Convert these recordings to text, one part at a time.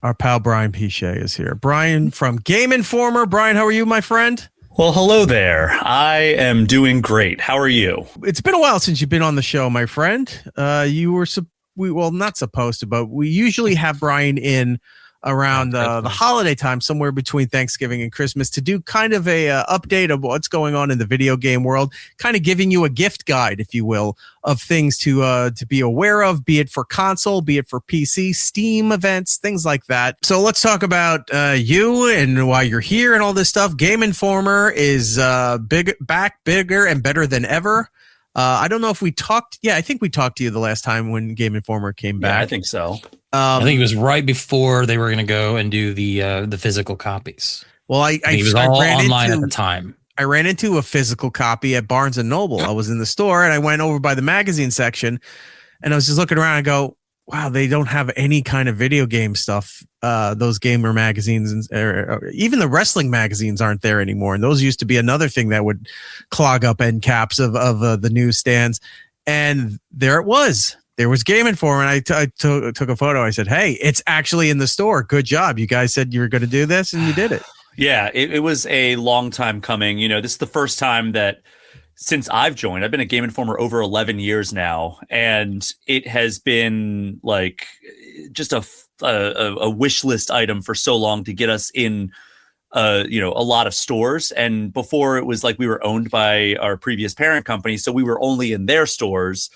Our pal Brian Shea is here. Brian from Game Informer. Brian, how are you, my friend? Well, hello there. I am doing great. How are you? It's been a while since you've been on the show, my friend. You were not supposed to, but we usually have Brian in around the holiday time, somewhere between Thanksgiving and Christmas, to do kind of a update of what's going on in the video game world, kind of giving you a gift guide, if you will, of things to be aware of, be it for console, be it for PC, Steam events, things like that. So let's talk about you and why you're here and all this stuff. Game Informer is bigger and better than ever. I don't know if we talked. Yeah, I think we talked to you the last time when Game Informer came back. Yeah, I think so. I think it was right before they were going to go and do the physical copies. Well, it was all online at the time. I ran into a physical copy at Barnes and Noble. I was in the store and I went over by the magazine section, and I was just looking around and go, wow, they don't have any kind of video game stuff. Those gamer magazines, or even the wrestling magazines, aren't there anymore. And those used to be another thing that would clog up end caps of the newsstands. And there it was. There was Game Informer, and I took a photo. I said, hey, it's actually in the store. Good job. You guys said you were going to do this, and you did it. Yeah, it was a long time coming. You know, this is the first time that since I've joined, I've been a Game Informer over 11 years now, and it has been like just a wish list item for so long to get us in a lot of stores. And before, it was like we were owned by our previous parent company, so we were only in their stores.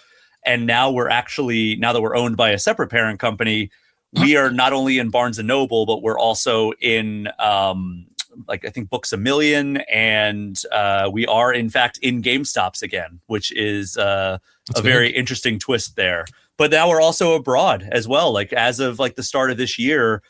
And now now that we're owned by a separate parent company, we are not only in Barnes and Noble, but we're also in I think Books A Million, and we are in fact in GameStops again, which is a very interesting twist there. But now we're also abroad as well. Like as of like the start of this year,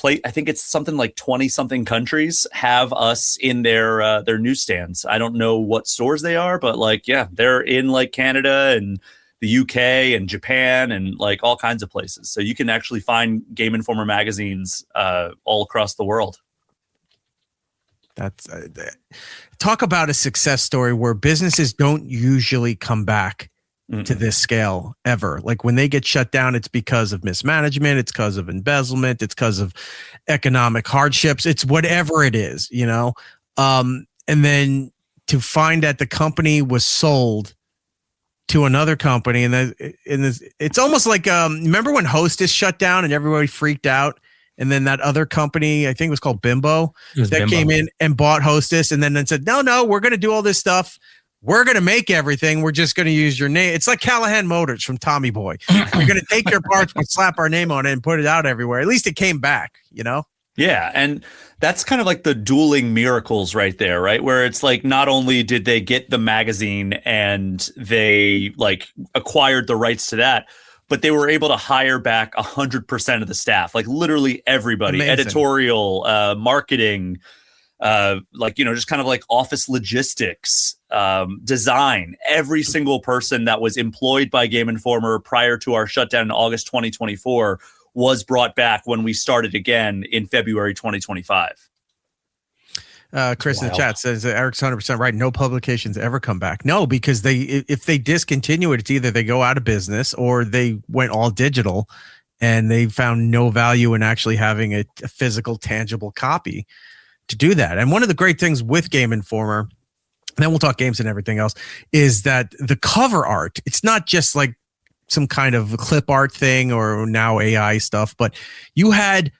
I think it's something like 20 something countries have us in their newsstands. I don't know what stores they are, but like, yeah, they're in like Canada and the UK and Japan and like all kinds of places. So you can actually find Game Informer magazines all across the world. That's talk about a success story where businesses don't usually come back to this scale ever. Like when they get shut down, it's because of mismanagement, it's because of embezzlement, it's because of economic hardships, it's whatever it is, you know. And then to find that the company was sold to another company, and it's almost like remember when Hostess shut down and everybody freaked out, and then that other company, I think it was called Bimbo, came in and bought Hostess, and then said, no, we're going to do all this stuff, we're going to make everything, we're just going to use your name. It's like Callahan Motors from Tommy Boy. We're going to take your parts, but slap our name on it and put it out everywhere. At least it came back, you know. Yeah, and that's kind of like the dueling miracles right there, right? Where it's like not only did they get the magazine and they like acquired the rights to that, but they were able to hire back 100% of the staff, like literally everybody. Amazing. Editorial, marketing, just kind of like office logistics, design. Every single person that was employed by Game Informer prior to our shutdown in August 2024 was brought back when we started again in February 2025. Chris in the chat says that Eric's 100% right. No publications ever come back. No, because if they discontinue it, it's either they go out of business or they went all digital, and they found no value in actually having a physical, tangible copy to do that. And one of the great things with Game Informer, and then we'll talk games and everything else, is that the cover art, it's not just like some kind of clip art thing or now AI stuff, but you had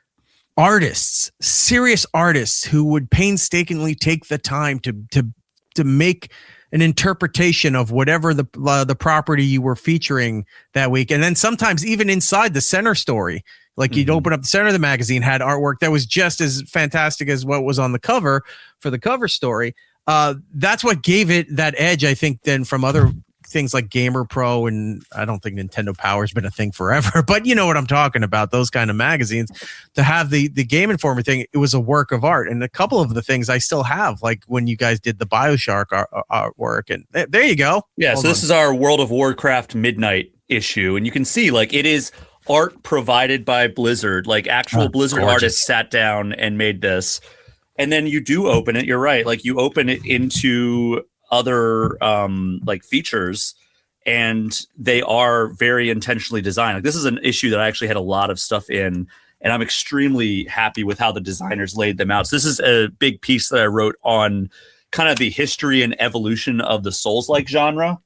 artists, serious artists, who would painstakingly take the time to make an interpretation of whatever the property you were featuring that week. And then sometimes even inside the center story, like you'd open up the center of the magazine, had artwork that was just as fantastic as what was on the cover for the cover story. That's what gave it that edge, I think, then from other things like Gamer Pro, and I don't think Nintendo Power's been a thing forever, but you know what I'm talking about, those kind of magazines. To have the Game Informer thing, it was a work of art. And a couple of the things I still have, like when you guys did the BioShock artwork, and there you go. Yeah, so this is our World of Warcraft Midnight issue, and you can see like it is art provided by Blizzard, like actual Blizzard artists sat down and made this. And then you do open it, you're right, like you open it into other like features, and they are very intentionally designed. Like this is an issue that I actually had a lot of stuff in, And I'm extremely happy with how the designers laid them out. So this is a big piece that I wrote on kind of the history and evolution of the Souls-like genre.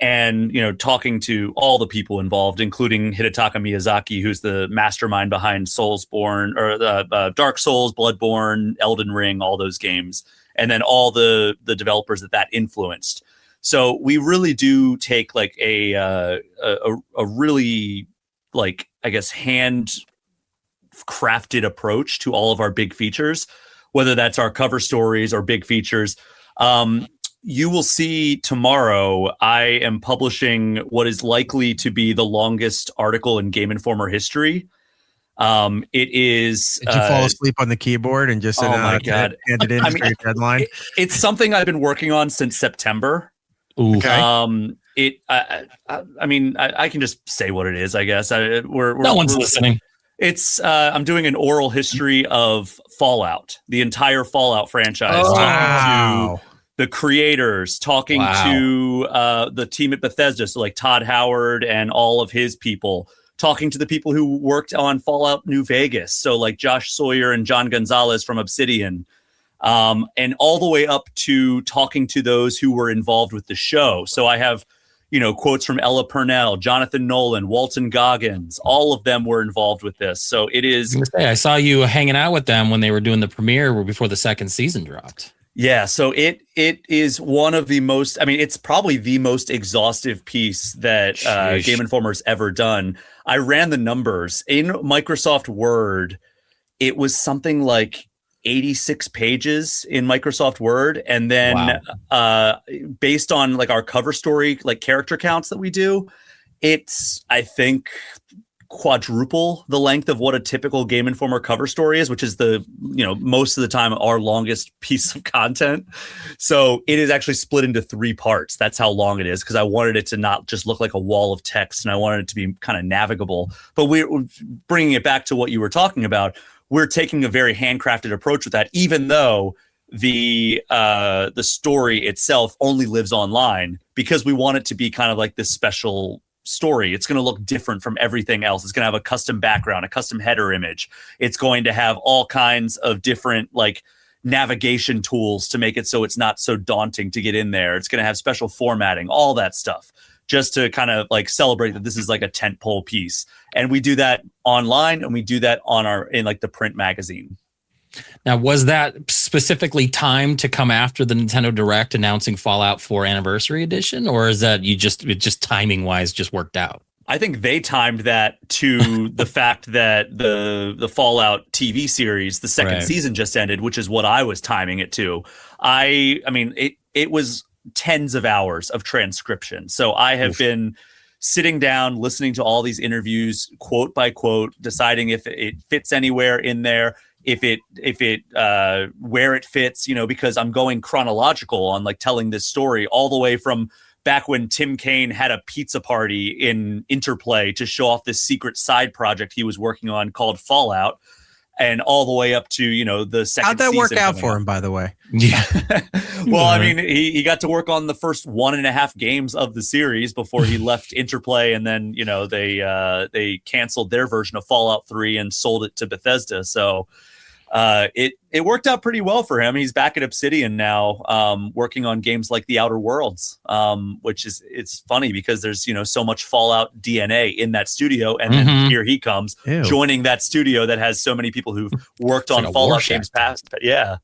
And, talking to all the people involved, including Hidetaka Miyazaki, who's the mastermind behind Soulsborne or Dark Souls, Bloodborne, Elden Ring, all those games. And then all the developers that influenced. So we really do take like a really, like, I guess, hand crafted approach to all of our big features, whether that's our cover stories or big features. You will see tomorrow, I am publishing what is likely to be the longest article in Game Informer history. It is. Did you fall asleep on the keyboard and just handed in for your deadline? It's something I've been working on since September. Ooh. Okay. I can just say what it is, I guess. No one's listening. It's I'm doing an oral history of Fallout, the entire Fallout franchise. Oh, wow. To the creators, talking to the team at Bethesda, so like Todd Howard and all of his people, talking to the people who worked on Fallout New Vegas, so like Josh Sawyer and John Gonzalez from Obsidian, and all the way up to talking to those who were involved with the show. So I have, quotes from Ella Purnell, Jonathan Nolan, Walton Goggins, all of them were involved with this. So it is. I saw you hanging out with them when they were doing the premiere before the second season dropped. Yeah, so it is one of the most, it's probably the most exhaustive piece that Game Informer's ever done. I ran the numbers. In Microsoft Word, it was something like 86 pages in Microsoft Word. And then based on like our cover story, like character counts that we do, it's, I think, quadruple the length of what a typical Game Informer cover story is, which is most of the time our longest piece of content. So it is actually split into 3 parts. That's how long it is, because I wanted it to not just look like a wall of text, and I wanted it to be kind of navigable. But we're bringing it back to what you were talking about. We're taking a very handcrafted approach with that, even though the story itself only lives online, because we want it to be kind of like this special story. It's going to look different from everything else. It's going to have a custom background, a custom header image. It's going to have all kinds of different like navigation tools to make it so it's not so daunting to get in there. It's going to have special formatting, all that stuff, just to kind of like celebrate that this is like a tentpole piece. And we do that online, and we do that in like the print magazine. Now, was that specifically timed to come after the Nintendo Direct announcing Fallout 4 Anniversary Edition, or is that it just timing wise just worked out? I think they timed that to the fact that the Fallout TV series, the second season just ended, which is what I was timing it to. It was tens of hours of transcription. So I have been sitting down, listening to all these interviews, quote by quote, deciding if it fits anywhere in there, if it where it fits, because I'm going chronological on like telling this story all the way from back when Tim Kaine had a pizza party in Interplay to show off this secret side project he was working on called Fallout, and all the way up to, the second How'd that season work out for out. him, by the way? Yeah. Well, he got to work on the first 1.5 games of the series before he left Interplay, and then, they canceled their version of Fallout 3 and sold it to Bethesda. So it worked out pretty well for him. He's back at Obsidian now, working on games like The Outer Worlds, which it's funny because there's so much Fallout DNA in that studio, and then here he comes joining that studio that has so many people who've worked on like Fallout games past. But yeah,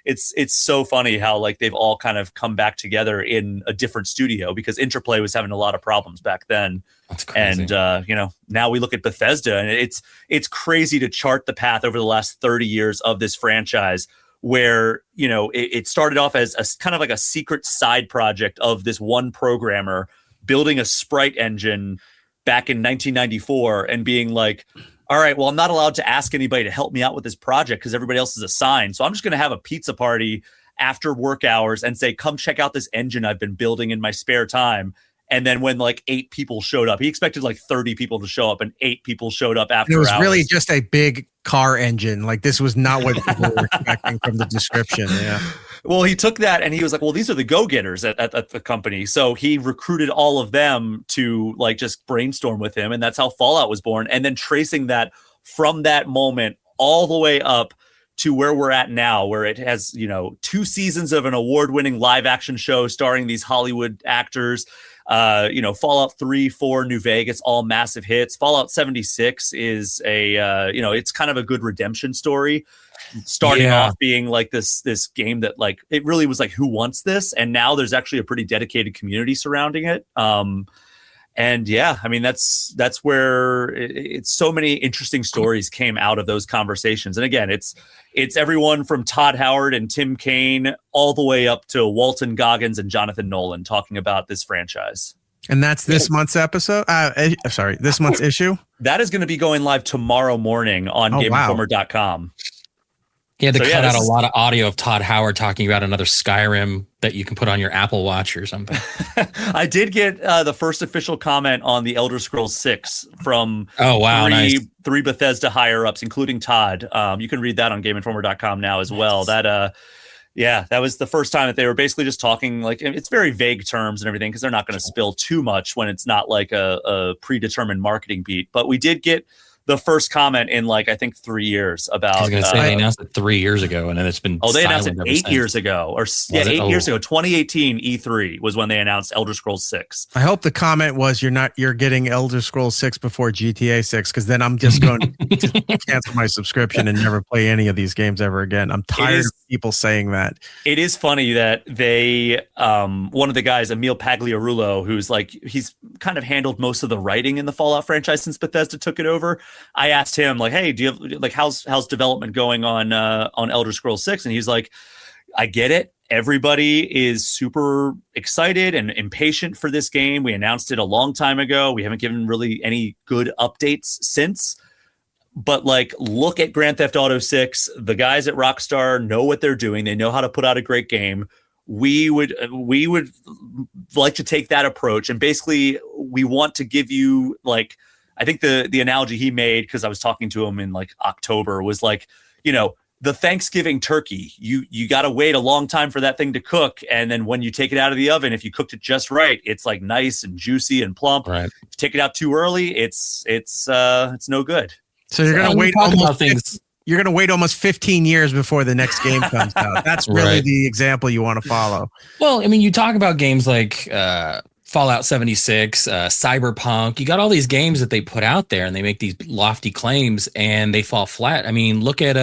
it's so funny how like they've all kind of come back together in a different studio, because Interplay was having a lot of problems back then. That's crazy. And now we look at Bethesda, and it's crazy to chart the path over the last 30 years of this franchise, where it started off as a kind of like a secret side project of this one programmer building a sprite engine back in 1994 and being like, all right, well, I'm not allowed to ask anybody to help me out with this project because everybody else is assigned. So I'm just going to have a pizza party after work hours and say, come check out this engine I've been building in my spare time. And then when like 8 people showed up, he expected like 30 people to show up, and 8 people showed up after hours. It was really just a big car engine. Like, this was not what people were expecting from the description. Yeah. Well, he took that and he was like, well, these are the go-getters at the company. So he recruited all of them to like just brainstorm with him. And that's how Fallout was born. And then tracing that from that moment all the way up to where we're at now, where it has, 2 seasons of an award-winning live action show starring these Hollywood actors. Fallout 3, 4, New Vegas, all massive hits. Fallout 76 is it's kind of a good redemption story. Starting off being like this game that like it really was like, who wants this? And now there's actually a pretty dedicated community surrounding it. That's where it's so many interesting stories came out of those conversations. And again, it's everyone from Todd Howard and Tim Kaine all the way up to Walton Goggins and Jonathan Nolan talking about this franchise. And that's this month's episode. This month's issue. That is going to be going live tomorrow morning on GameInformer.com. He had to cut out a lot of audio of Todd Howard talking about another Skyrim that you can put on your Apple Watch or something. I did get the first official comment on the Elder Scrolls 6 from three Bethesda higher ups, including Todd. You can read that on GameInformer.com now as well. That was the first time that they were basically just talking, like, it's very vague terms and everything because they're not going to spill too much when it's not like a predetermined marketing beat. But we did get the first comment in I think 3 years about. I was going to say they announced it 3 years ago, and then it's been. Oh, they announced it 8 since. years ago, 8 years ago. 2018 E3 was when they announced Elder Scrolls 6. I hope the comment was you're getting Elder Scrolls 6 before GTA 6, because then I'm just going to cancel my subscription and never play any of these games ever again. I'm tired of people saying that. It is funny that they, one of the guys, Emil Pagliarulo, who's he's kind of handled most of the writing in the Fallout franchise since Bethesda took it over. I asked him hey, do you have how's development going on Elder Scrolls 6? And he's like, I get it. Everybody is super excited and impatient for this game. We announced it a long time ago. We haven't given really any good updates since. But look at Grand Theft Auto 6. The guys at Rockstar know what they're doing. They know how to put out a great game. We would like to take that approach, and basically we want to give you I think the analogy he made, because I was talking to him in October, was the Thanksgiving turkey. You got to wait a long time for that thing to cook, and then when you take it out of the oven, if you cooked it just right, it's nice and juicy and plump. Right. If you take it out too early, it's no good. So you're gonna wait You're gonna wait almost 15 years before the next game comes out. That's really the example you want to follow. Well, I mean, you talk about games like Fallout 76, Cyberpunk. You got all these games that they put out there and they make these lofty claims and they fall flat. I mean, look at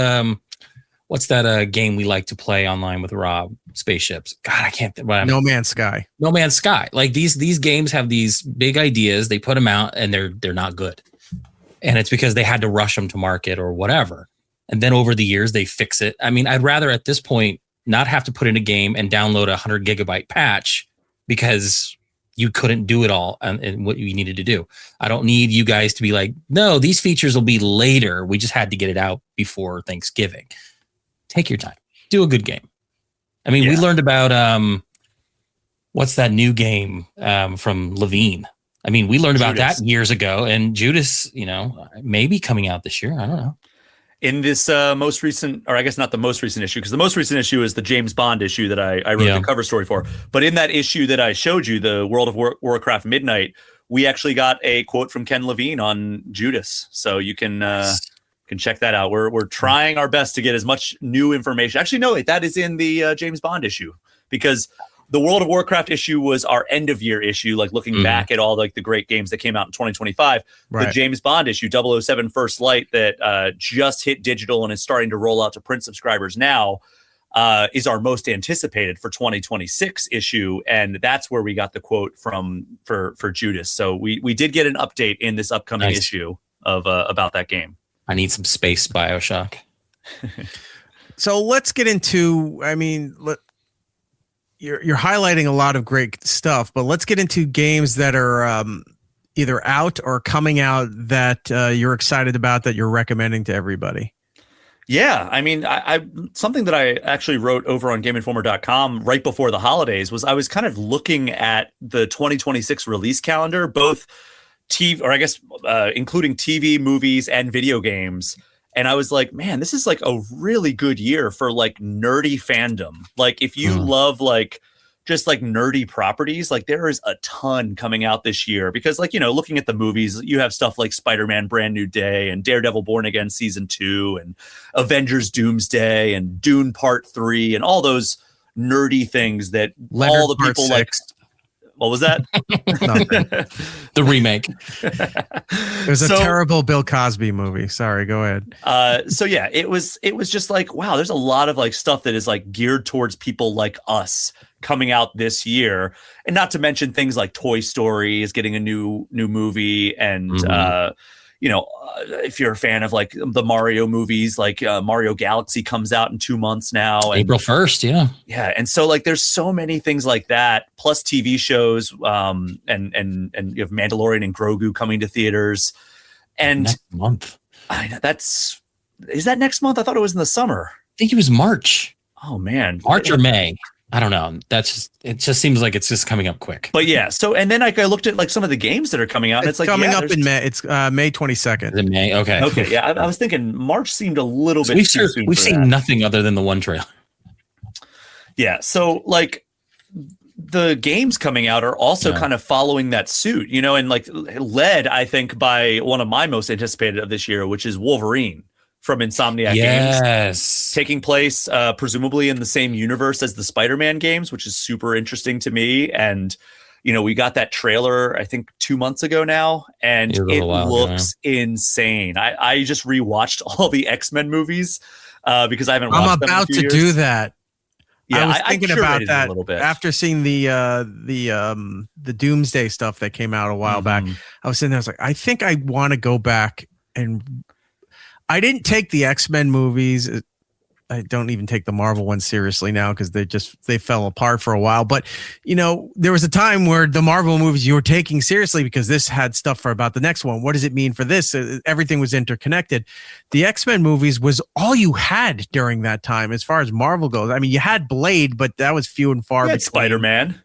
what's that game we like to play online with Rob? Spaceships. God, I can't think. No Man's Sky. No Man's Sky. These games have these big ideas. They put them out and they're not good. And it's because they had to rush them to market or whatever. And then over the years they fix it. I mean, I'd rather at this point not have to put in a game and download a 100 gigabyte patch because you couldn't do it all and what you needed to do. I don't need you guys to be like, no, these features will be later. We just had to get it out before Thanksgiving. Take your time. Do a good game. I mean, we learned about what's that new game from Levine? I mean, we learned about that years ago, and Judas, maybe coming out this year. I don't know. In this most recent, or I guess not the most recent issue, because the most recent issue is the James Bond issue that I wrote the cover story for. But in that issue that I showed you, the World of Warcraft Midnight, we actually got a quote from Ken Levine on Judas. So you can check that out. We're trying our best to get as much new information. Actually, no, that is in the James Bond issue, because the World of Warcraft issue was our end of year issue, looking back at all the great games that came out in 2025. Right. The James Bond issue, 007 First Light, that just hit digital and is starting to roll out to print subscribers now, is our most anticipated for 2026 issue. And that's where we got the quote for Judas. So we did get an update in this upcoming issue of about that game. I need some space BioShock. So let's get into, you're highlighting a lot of great stuff, but let's get into games that are either out or coming out that you're excited about, that you're recommending to everybody. Yeah, I something that I actually wrote over on GameInformer.com right before the holidays was I was kind of looking at the 2026 release calendar, both TV, or I guess including TV, movies, and video games. And I was like, man, this is a really good year for nerdy fandom. If you love just like nerdy properties, like there is a ton coming out this year because like, looking at the movies, you have stuff like Spider-Man Brand New Day and Daredevil Born Again Season 2 and Avengers Doomsday and Dune Part 3 and all those nerdy things that Leonard all the Part people 6. like. What was that? The remake. It was a terrible Bill Cosby movie. Sorry, go ahead. So yeah, it was just like, wow, there's a lot of like stuff that is like geared towards people like us coming out this year. And not to mention things like Toy Story is getting a new movie. And, if you're a fan of like the Mario movies, like Mario Galaxy comes out in 2 months now. And, April 1st. Yeah. Yeah. And so like, there's so many things like that, plus TV shows and you have Mandalorian and Grogu coming to theaters. And next month. I know is that next month? I thought it was in the summer. I think it was March. Oh man. March or May. I don't know. It just seems like it's just coming up quick. But yeah, so and then I looked at like some of the games that are coming out. And it's like coming up in May. It's May 22nd. Is it May? Okay. Okay. Yeah, I was thinking March seemed a little bit too soon. We've seen nothing other than the one trailer. Yeah. So like the games coming out are also kind of following that suit, and like led, I think, by one of my most anticipated of this year, which is Wolverine from Insomniac Games, taking place presumably in the same universe as the Spider-Man games, which is super interesting to me. And we got that trailer I think 2 months ago now, and it looks insane. I just rewatched all the X-Men movies because I haven't watched them in a few years. Do that. Yeah, I was thinking about that a little bit after seeing the Doomsday stuff that came out a while back. I was sitting there, I was like, I think I want to go back, and I didn't take the X-Men movies. I don't even take the Marvel ones seriously now because they fell apart for a while. But, there was a time where the Marvel movies you were taking seriously because this had stuff for about the next one. What does it mean for this? Everything was interconnected. The X-Men movies was all you had during that time as far as Marvel goes. I mean, you had Blade, but that was few and far between. Spider-Man.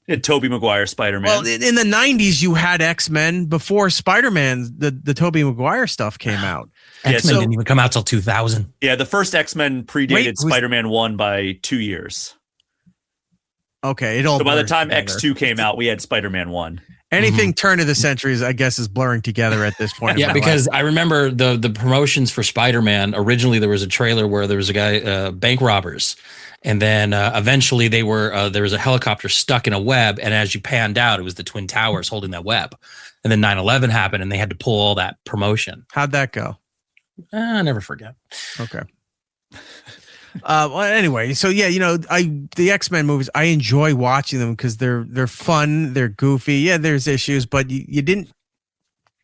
You had Tobey Maguire Spider-Man. Well, in the 90s, you had X-Men before Spider-Man, the Tobey Maguire stuff came out. X-Men didn't even come out till 2000. Yeah, the first X-Men predated Spider-Man 1 by 2 years. Okay. So by the time X2 came out, we had Spider-Man 1. Anything turn of the century is blurring together at this point. Yeah, because I remember the promotions for Spider-Man. Originally, there was a trailer where there was a guy, bank robbers. And then eventually there was a helicopter stuck in a web. And as you panned out, it was the Twin Towers holding that web. And then 9/11 happened and they had to pull all that promotion. How'd that go? I never forget. Okay. Well, anyway, so yeah, the X-Men movies, I enjoy watching them because they're fun, they're goofy. Yeah, there's issues, but you didn't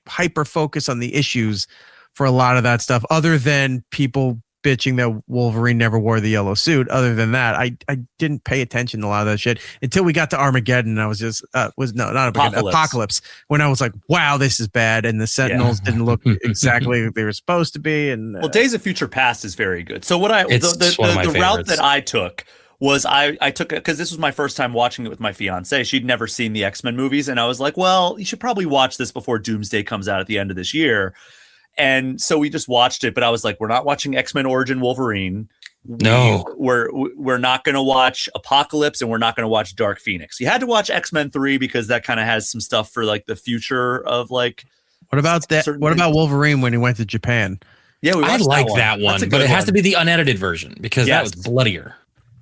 hyper focus on the issues for a lot of that stuff, other than people bitching that Wolverine never wore the yellow suit. Other than that, I didn't pay attention to a lot of that shit until we got to Armageddon. And I was just Apocalypse, when I was like, wow, this is bad. And the Sentinels didn't look exactly like they were supposed to be. And Days of Future Past is very good. So what the route that I took was I took it because this was my first time watching it with my fiance. She'd never seen the X-Men movies, and I was like, well, you should probably watch this before Doomsday comes out at the end of this year. And so we just watched it, but I was like, we're not watching X-Men Origin Wolverine. No, we're not going to watch Apocalypse, and we're not going to watch Dark Phoenix. You had to watch X-Men 3 because that kind of has some stuff for like the future of like. What about that? What about Wolverine when he went to Japan? Yeah, I like that one, but it has to be the unedited version because that was bloodier.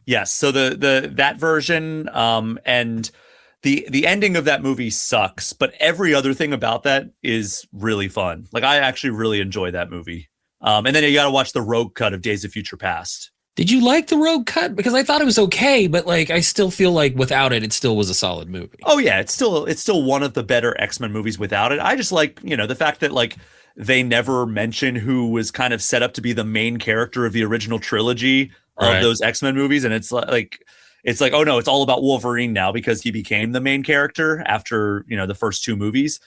Yes, so that version, and the ending of that movie sucks, but every other thing about that is really fun. Like I actually really enjoy that movie. And then you got to watch the Rogue cut of Days of Future Past. Did you like the Rogue cut? Because I thought it was okay, but like I still feel like without it, it still was a solid movie. Oh yeah, it's still one of the better X-Men movies without it. I just like, the fact that like they never mention who was kind of set up to be the main character of the original trilogy of those X-Men movies, and it's like, oh no, it's all about Wolverine now because he became the main character after, the first two movies.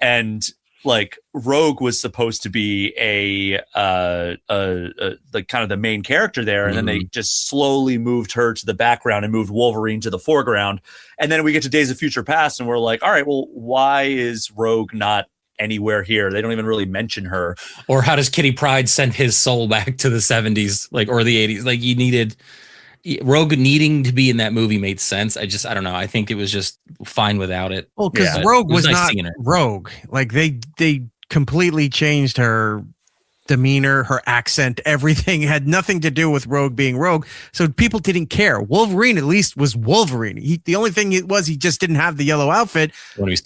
And like Rogue was supposed to be a like kind of the main character there. And then they just slowly moved her to the background and moved Wolverine to the foreground. And then we get to Days of Future Past and we're like, all right, well, why is Rogue not anywhere here? They don't even really mention her. Or how does Kitty Pryde send his soul back to the 70s, like, or the 80s? Like you needed, Rogue needing to be in that movie made sense. I don't know. I think it was just fine without it. Well, because Rogue was nice not Rogue. Like they completely changed her demeanor, her accent, everything had nothing to do with Rogue being Rogue. So people didn't care. Wolverine at least was Wolverine. The only thing he just didn't have the yellow outfit.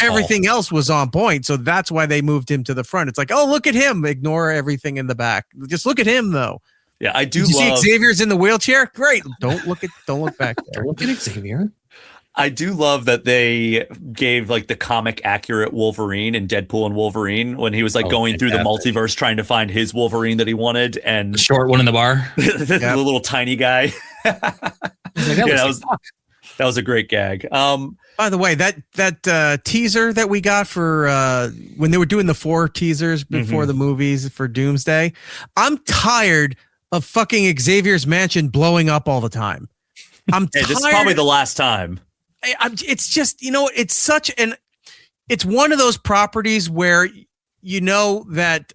Everything else was on point. So that's why they moved him to the front. It's like, oh, look at him. Ignore everything in the back. Just look at him though. Yeah, I do. Did you see Xavier's in the wheelchair? Great. Don't look back there. Don't look at Xavier. I do love that they gave like the comic accurate Wolverine in Deadpool and Wolverine when he was like going through the multiverse trying to find his Wolverine that he wanted, and the short one in the bar, the little tiny guy. That was a great gag. By the way, that teaser that we got for when they were doing the 4 teasers before the movies for Doomsday, I'm tired of fucking Xavier's mansion blowing up all the time. I'm tired. This is probably the last time. It's just, it's one of those properties where that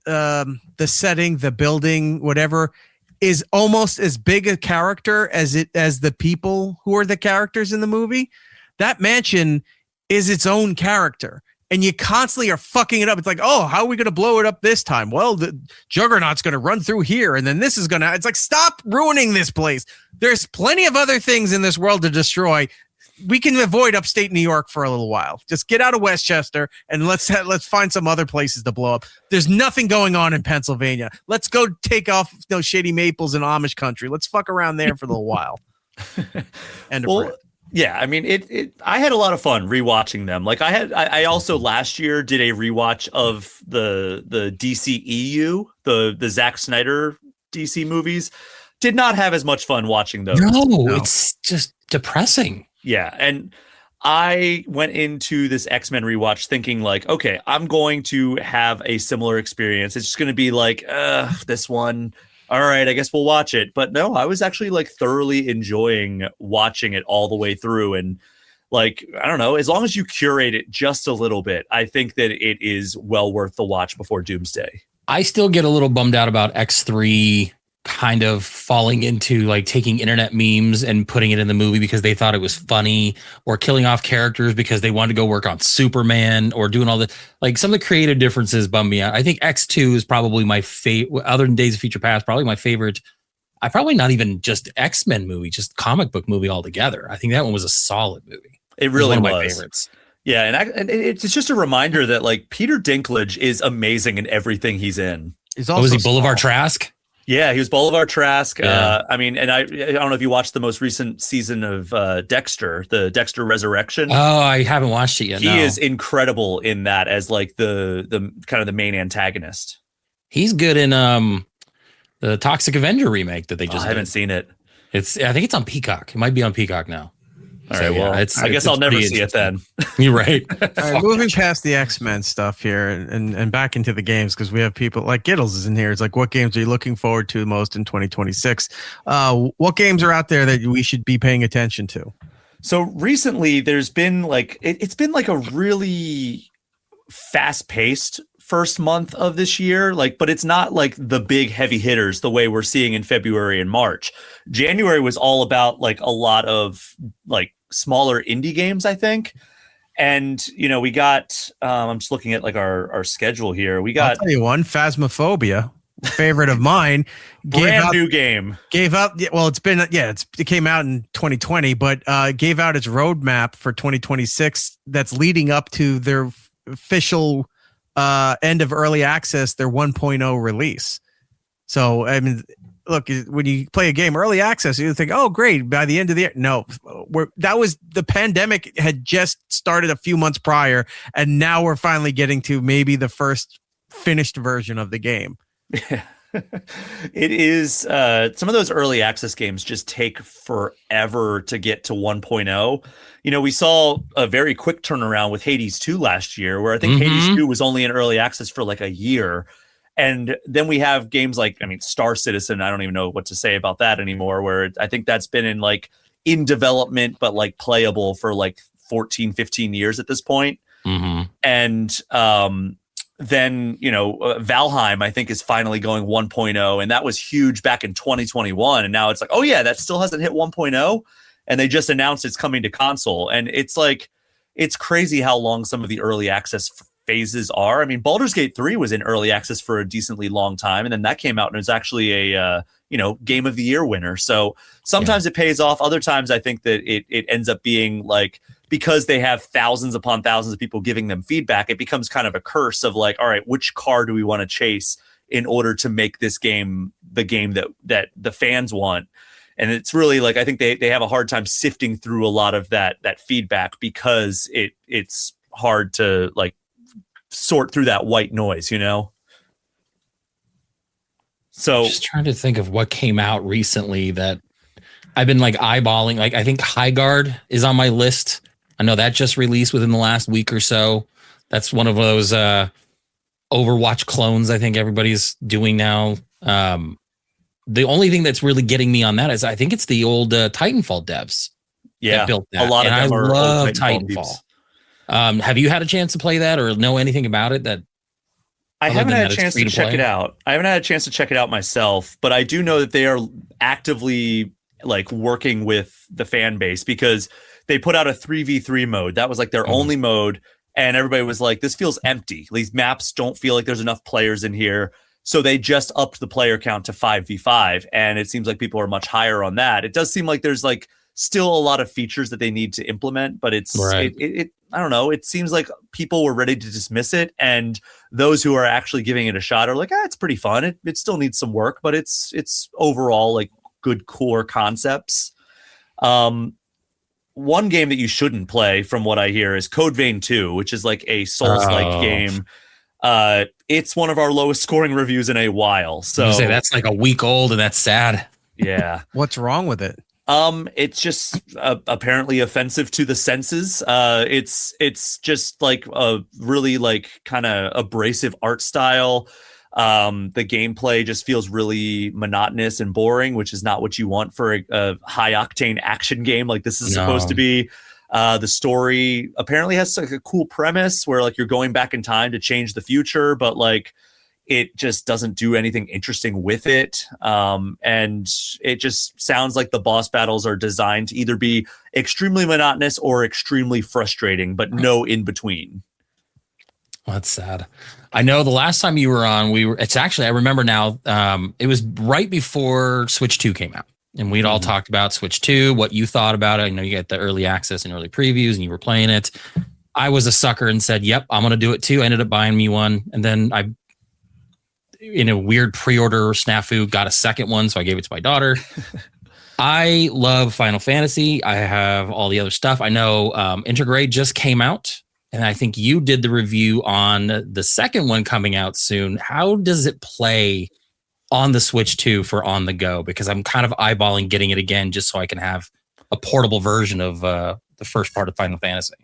the setting, the building, whatever, is almost as big a character as the people who are the characters in the movie. That mansion is its own character, and you constantly are fucking it up. It's like, oh, how are we going to blow it up this time? Well, the Juggernaut's going to run through here, and then this is going to. It's like, stop ruining this place. There's plenty of other things in this world to destroy. We can avoid upstate New York for a little while. Just get out of Westchester and let's find some other places to blow up. There's nothing going on in Pennsylvania. Let's go take off those Shady Maples in Amish country. Let's fuck around there for a little while. Yeah, I mean, I had a lot of fun rewatching them. Like I also last year did a rewatch of the DCEU, the Zack Snyder DC movies. Did not have as much fun watching those. No, it's just depressing. Yeah, and I went into this X-Men rewatch thinking like, okay, I'm going to have a similar experience. It's just going to be like, this one. All right, I guess we'll watch it. But no, I was actually like thoroughly enjoying watching it all the way through. And like, I don't know, as long as you curate it just a little bit, I think that it is well worth the watch before Doomsday. I still get a little bummed out about X3 kind of falling into like taking internet memes and putting it in the movie because they thought it was funny, or killing off characters because they wanted to go work on Superman, or doing all the, like, some of the creative differences bummed me out. I think X2 is probably my favorite, other than Days of Future Past, probably my favorite. I probably not even just X-Men movie, just comic book movie altogether. I think that one was a solid movie. It really was. One of my favorites. Yeah, and it's just a reminder that like Peter Dinklage is amazing in everything he's in. He's also was he Boulevard Trask? Yeah, he was Boulevard Trask. Yeah. I mean, and I don't know if you watched the most recent season of Dexter, the Dexter Resurrection. Oh, I haven't watched it yet. He is incredible in that as like the kind of the main antagonist. He's good in the Toxic Avenger remake that they just I haven't seen it. I think it's on Peacock. It might be on Peacock now. All right, well, I guess I'll never see it then. You're right. All right, moving past the X-Men stuff here and back into the games, because we have people like Giddles is in here. It's like, what games are you looking forward to most in 2026? What games are out there that we should be paying attention to? So recently there's been like, it's been like a really fast-paced first month of this year, like, but it's not like the big heavy hitters the way we're seeing in February and March. January was all about like a lot of like smaller indie games, I think. And we got I'm just looking at like our schedule here. We got, I'll tell you one, Phasmophobia, favorite of mine, new game. Well, it came out in 2020, but gave out its roadmap for 2026 that's leading up to their official end of early access, their 1.0 release. So I mean, look, when you play a game early access, you think, oh great, by the end of the year. No, that was the pandemic had just started a few months prior, and now we're finally getting to maybe the first finished version of the game. It is some of those early access games just take forever to get to 1.0. We saw a very quick turnaround with Hades 2 last year, where I think Hades 2 was only in early access for like a year. And then we have games like, Star Citizen. I don't even know what to say about that anymore, where I think that's been in development, but like playable for like 14, 15 years at this point. Mm-hmm. And then, Valheim, I think, is finally going 1.0, and that was huge back in 2021. And now it's like, oh yeah, that still hasn't hit 1.0, and they just announced it's coming to console. And it's like, it's crazy how long some of the early access phases are. I mean, Baldur's Gate 3 was in early access for a decently long time, and then that came out and it was actually a Game of the Year winner. So sometimes it pays off. Other times I think that it ends up being like, because they have thousands upon thousands of people giving them feedback, it becomes kind of a curse of like, all right, which car do we want to chase in order to make this game the game that the fans want? And it's really like, I think they have a hard time sifting through a lot of that feedback, because it's hard to like sort through that white noise, So just trying to think of what came out recently that I've been like eyeballing. Like, I think High Guard is on my list. I know that just released within the last week or so. That's one of those Overwatch clones I think everybody's doing now. The only thing that's really getting me on that is I think it's the old Titanfall devs. Yeah, that built that. A lot of them I are love old Titanfall. Have you had a chance to play that or know anything about it? That I haven't had a chance to check it out. I haven't had a chance to check it out myself, but I do know that they are actively like working with the fan base, because they put out a 3v3 mode. That was like their only mode. And everybody was like, this feels empty. These maps don't feel like there's enough players in here. So they just upped the player count to 5v5. And it seems like people are much higher on that. It does seem like there's like still a lot of features that they need to implement, but it's, right. I don't know. It seems like people were ready to dismiss it. And those who are actually giving it a shot are like, it's pretty fun. It still needs some work, but it's overall like good core concepts. One game that you shouldn't play, from what I hear, is Code Vein 2, which is like a Souls-like game. It's one of our lowest scoring reviews in a while. So you say that's like a week old, and that's sad. Yeah. What's wrong with it? It's just apparently offensive to the senses. It's just like a really like kind of abrasive art style. The gameplay just feels really monotonous and boring, which is not what you want for a high octane action game like this is supposed to be. The story apparently has like a cool premise where like you're going back in time to change the future, but like it just doesn't do anything interesting with it. And it just sounds like the boss battles are designed to either be extremely monotonous or extremely frustrating, but no in between. Well, that's sad. I know the last time you were on, I remember now, it was right before Switch 2 came out. And we'd all talked about Switch 2, what you thought about it. I know you got the early access and early previews and you were playing it. I was a sucker and said, yep, I'm going to do it too. I ended up buying me one. And then I, in a weird pre-order snafu, got a second one. So I gave it to my daughter. I love Final Fantasy. I have all the other stuff. I know Intergrade just came out. And I think you did the review on the second one coming out soon. How does it play on the Switch 2 for on the go? Because I'm kind of eyeballing getting it again just so I can have a portable version of the first part of Final Fantasy.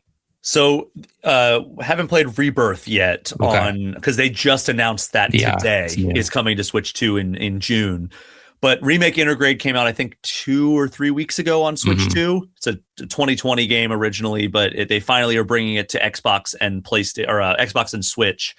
So haven't played Rebirth yet because they just announced that today is coming to Switch 2 in June. But Remake Intergrade came out, I think, 2 or 3 weeks ago on Switch 2. It's a 2020 game originally, but they finally are bringing it to Xbox and Xbox and Switch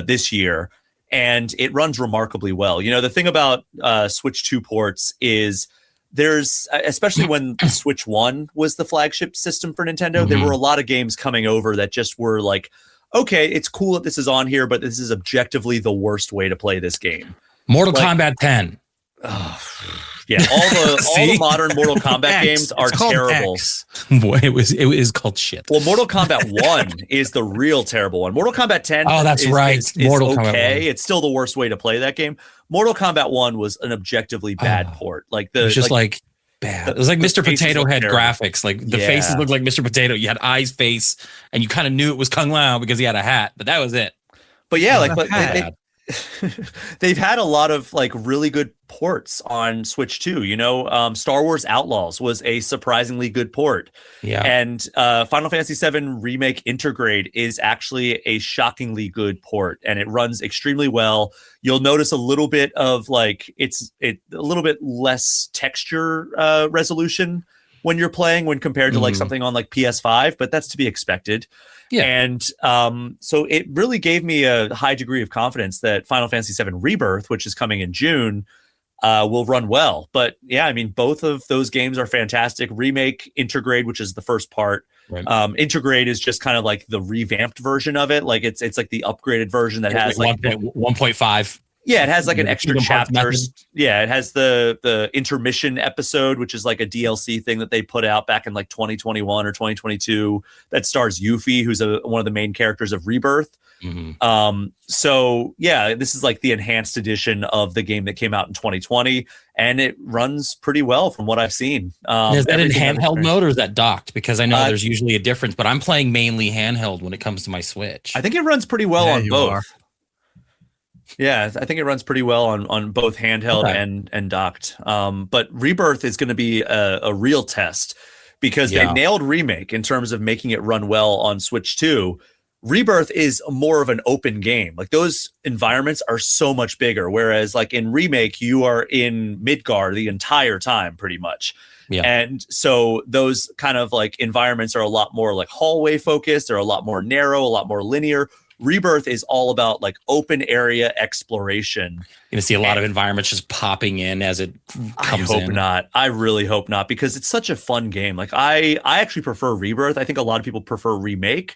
this year. And it runs remarkably well. You know, the thing about Switch 2 ports is there's, especially when the Switch 1 was the flagship system for Nintendo, there were a lot of games coming over that just were like, okay, it's cool that this is on here, but this is objectively the worst way to play this game. Mortal Kombat 10. Yeah, all the modern Mortal Kombat games are terrible. Boy, it is called shit. Well, Mortal Kombat 1 is the real terrible one. Mortal Kombat 10 that's right. Mortal Kombat 1. It's still the worst way to play that game. Mortal Kombat 1 was an objectively bad port. Like it was just like bad. It was like Mr. Potato Head graphics. Like the faces looked like Mr. Potato. You had eyes, face, and you kind of knew it was Kung Lao because he had a hat, but that was it. But yeah, they've had a lot of like really good ports on Switch 2. You know, Star Wars Outlaws was a surprisingly good port. Yeah. And Final Fantasy VII Remake Intergrade is actually a shockingly good port, and it runs extremely well. You'll notice a little bit of like a little bit less texture resolution when you're playing when compared to like something on like PS5, but that's to be expected. Yeah. And so it really gave me a high degree of confidence that Final Fantasy VII Rebirth, which is coming in June, will run well. But yeah, I mean, both of those games are fantastic. Remake, Intergrade, which is the first part. Right. Intergrade is just kind of like the revamped version of it. Like it's like the upgraded version that has like 1.5. Yeah, it has like an extra chapter. Yeah, it has the intermission episode, which is like a DLC thing that they put out back in like 2021 or 2022 that stars Yuffie, who's one of the main characters of Rebirth. So yeah, this is like the enhanced edition of the game that came out in 2020, and it runs pretty well from what I've seen. Is that in handheld mode or is that docked? Because I know there's usually a difference, but I'm playing mainly handheld when it comes to my Switch. I think it runs pretty well on both. Yeah, I think it runs pretty well on both handheld and docked. But Rebirth is going to be a real test because they nailed Remake in terms of making it run well on Switch 2. Rebirth is more of an open game. Like those environments are so much bigger. Whereas like in Remake, you are in Midgar the entire time pretty much. Yeah. And so those kind of like environments are a lot more like hallway focused. They're a lot more narrow, a lot more linear. Rebirth is all about like open area exploration. You're gonna see a lot of environments just popping in as it comes in. I hope not. I really hope not, because it's such a fun game. Like I actually prefer Rebirth. I think a lot of people prefer Remake,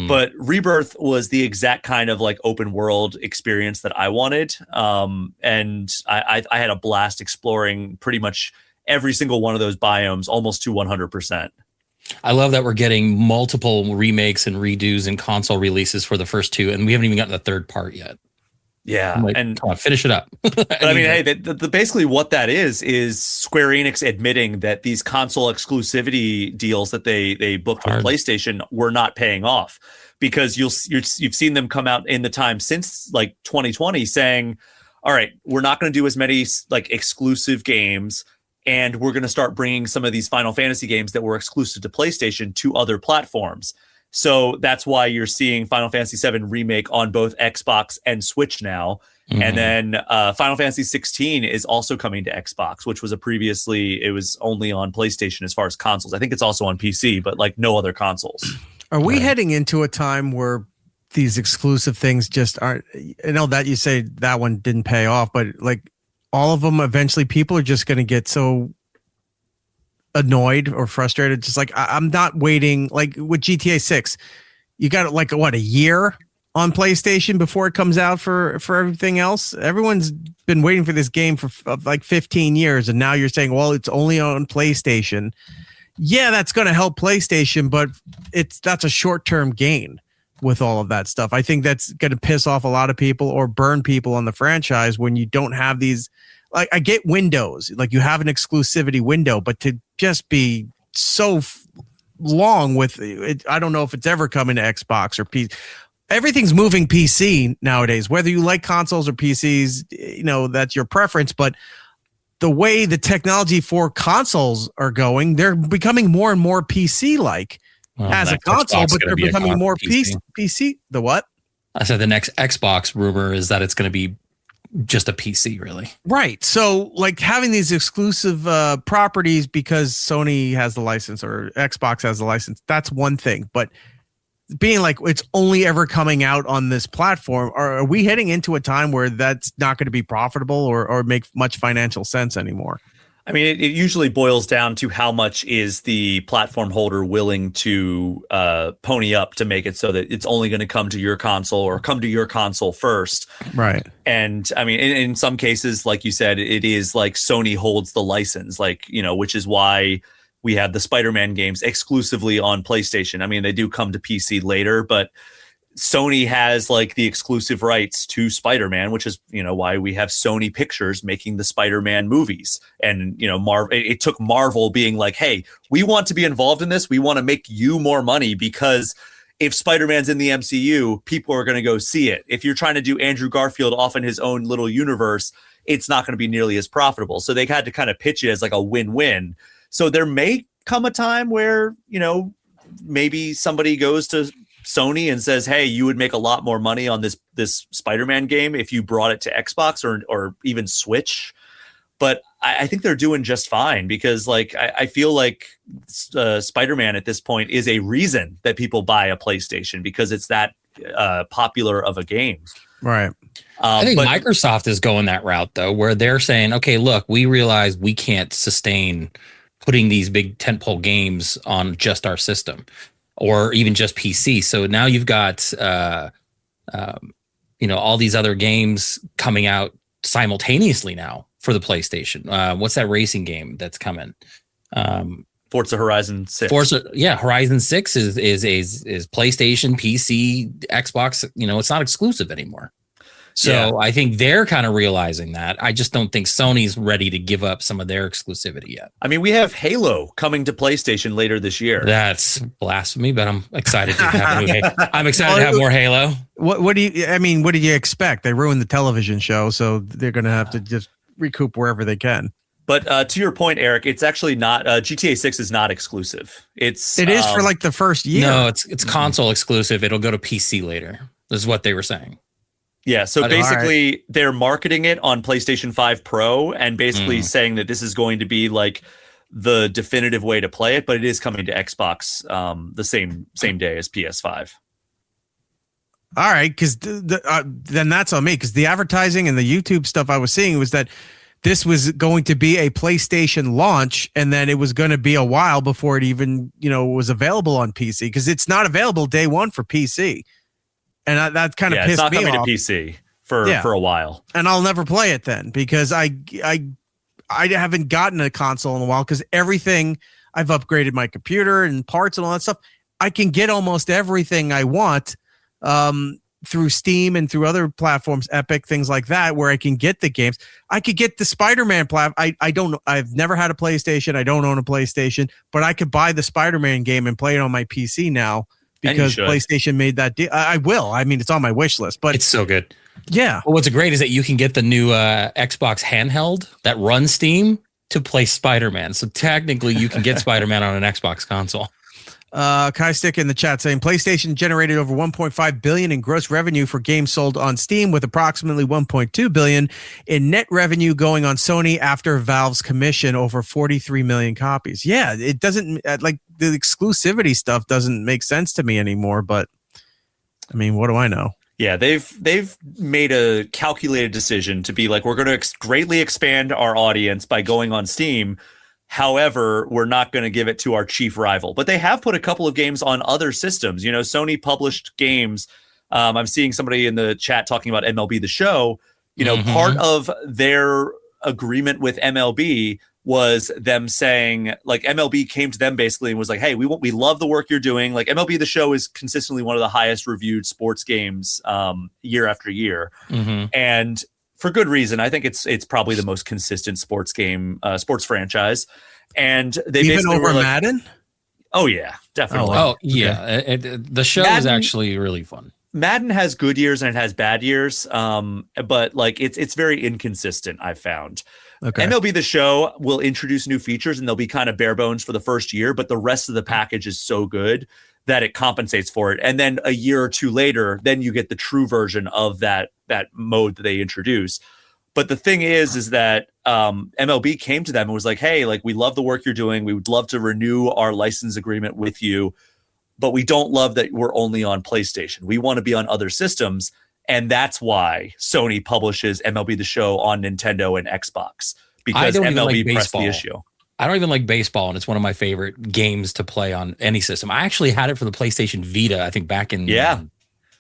but Rebirth was the exact kind of like open world experience that I wanted. And I had a blast exploring pretty much every single one of those biomes, almost to 100%. I love that we're getting multiple remakes and redos and console releases for the first two, and we haven't even gotten the third part yet. Yeah, like, and come on, finish it up. But I mean, hey, basically what that is Square Enix admitting that these console exclusivity deals that they booked with PlayStation were not paying off, because you've seen them come out in the time since like 2020 saying, all right, we're not going to do as many like exclusive games, and we're going to start bringing some of these Final Fantasy games that were exclusive to PlayStation to other platforms. So that's why you're seeing Final Fantasy VII Remake on both Xbox and Switch now. And then Final Fantasy 16 is also coming to Xbox, which was previously it was only on PlayStation as far as consoles. I think it's also on PC, but like no other consoles. Are we heading into a time where these exclusive things just aren't? I know that you say that one didn't pay off, but like, all of them, eventually people are just going to get so annoyed or frustrated. Just like, I'm not waiting. Like with GTA 6, you got like a year on PlayStation before it comes out for everything else. Everyone's been waiting for this game for like 15 years. And now you're saying, well, it's only on PlayStation. Yeah, that's going to help PlayStation, but that's a short-term gain with all of that stuff. I think that's going to piss off a lot of people or burn people on the franchise when you don't have these. Like, I get windows, like you have an exclusivity window, but to just be so long with it, I don't know if it's ever coming to Xbox or PC. Everything's moving PC nowadays, whether you like consoles or PCs, that's your preference. But the way the technology for consoles are going, they're becoming more and more PC-like. Well, as a console, but they're becoming more PC. The what? I said the next Xbox rumor is that it's going to be just a PC, really. Right. So, like having these exclusive properties because Sony has the license or Xbox has the license, that's one thing. But being like it's only ever coming out on this platform, are we heading into a time where that's not going to be profitable or make much financial sense anymore? I mean, it usually boils down to how much is the platform holder willing to pony up to make it so that it's only going to come to your console or come to your console first. Right. And I mean, in some cases, like you said, it is like Sony holds the license, like, which is why we have the Spider-Man games exclusively on PlayStation. I mean, they do come to PC later, but Sony has like the exclusive rights to Spider-Man, which is, why we have Sony Pictures making the Spider-Man movies. And, it took Marvel being like, hey, we want to be involved in this. We want to make you more money, because if Spider-Man's in the MCU, people are going to go see it. If you're trying to do Andrew Garfield off in his own little universe, it's not going to be nearly as profitable. So they had to kind of pitch it as like a win-win. So there may come a time where, maybe somebody goes to Sony and says, hey, you would make a lot more money on this Spider-Man game if you brought it to Xbox or even Switch. But I think they're doing just fine because like I feel like Spider-Man at this point is a reason that people buy a PlayStation because it's that popular of a game. Right. I think Microsoft is going that route though, where they're saying, okay, look, we realize we can't sustain putting these big tentpole games on just our system or even just PC. So now you've got, all these other games coming out simultaneously now for the PlayStation. What's that racing game that's coming? Forza Horizon 6. Horizon 6 is PlayStation, PC, Xbox. It's not exclusive anymore. So I think they're kind of realizing that. I just don't think Sony's ready to give up some of their exclusivity yet. I mean, we have Halo coming to PlayStation later this year. That's blasphemy, but I'm excited to have a new Halo. I'm excited to have more Halo. What do you expect? They ruined the television show, so they're going to have to just recoup wherever they can. But to your point, Eric, it's actually not GTA 6 is not exclusive. It is for like the first year. No, it's console exclusive. It'll go to PC later. This is what they were saying. Yeah, so basically they're marketing it on PlayStation 5 Pro and basically saying that this is going to be like the definitive way to play it, but it is coming to Xbox the same day as PS5. All right, because then that's on me, because the advertising and the YouTube stuff I was seeing was that this was going to be a PlayStation launch, and then it was going to be a while before it even was available on PC, because it's not available day one for PC. And that kind of pissed me off. It's not coming to PC for a while. And I'll never play it then because I haven't gotten a console in a while because everything, I've upgraded my computer and parts and all that stuff. I can get almost everything I want through Steam and through other platforms, Epic, things like that, where I can get the games. I could get the Spider-Man platform. I've never had a PlayStation. I don't own a PlayStation, but I could buy the Spider-Man game and play it on my PC now. Because PlayStation made that deal. I will. I mean, it's on my wish list, but it's so good. Yeah. Well, what's great is that you can get the new Xbox handheld that runs Steam to play Spider-Man. So technically, you can get Spider-Man on an Xbox console. Kai Stick in the chat saying PlayStation generated over $1.5 billion in gross revenue for games sold on Steam, with approximately $1.2 billion in net revenue going on Sony after Valve's commission over 43 million copies. Yeah, it doesn't like the exclusivity stuff doesn't make sense to me anymore. But I mean, what do I know? Yeah, they've made a calculated decision to be like, we're going to greatly expand our audience by going on Steam. However, we're not going to give it to our chief rival. But they have put a couple of games on other systems. Sony published games. I'm seeing somebody in the chat talking about MLB The Show. Part of their agreement with MLB was them saying, like, MLB came to them basically and was like, hey, we love the work you're doing. Like, MLB The Show is consistently one of the highest reviewed sports games year after year. And for good reason. I think it's probably the most consistent sports franchise. And they even basically over Madden? Oh yeah, definitely. Oh yeah. The show is actually really fun. Madden has good years and it has bad years. But like it's very inconsistent, I've found. Okay. MLB The Show will introduce new features and they'll be kind of bare bones for the first year, but the rest of the package is so good that it compensates for it. And then a year or two later, then you get the true version of that mode that they introduce. But the thing is that MLB came to them and was like, hey, like, we love the work you're doing. We would love to renew our license agreement with you, but we don't love that we're only on PlayStation. We want to be on other systems. And that's why Sony publishes MLB The Show on Nintendo and Xbox, because MLB pressed the issue. I don't even like baseball, and it's one of my favorite games to play on any system. I actually had it for the PlayStation Vita, I think back in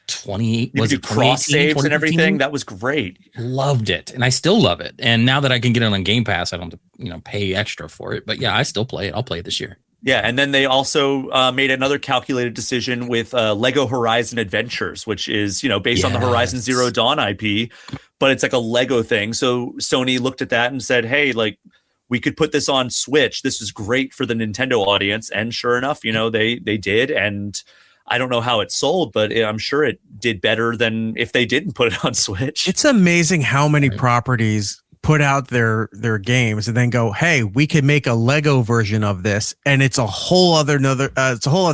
20, was it cross saves and everything? That was great. Loved it, and I still love it. And now that I can get it on Game Pass, I don't have to, pay extra for it. But yeah, I still play it. I'll play it this year. Yeah, and then they also made another calculated decision with Lego Horizon Adventures, which is, based on the Horizon Zero Dawn IP, but it's like a Lego thing. So Sony looked at that and said, hey, like, we could put this on Switch. This is great for the Nintendo audience. And sure enough, they did. And I don't know how it sold, but I'm sure it did better than if they didn't put it on Switch. It's amazing how many properties put out their games and then go, hey, we can make a Lego version of this. And it's a whole other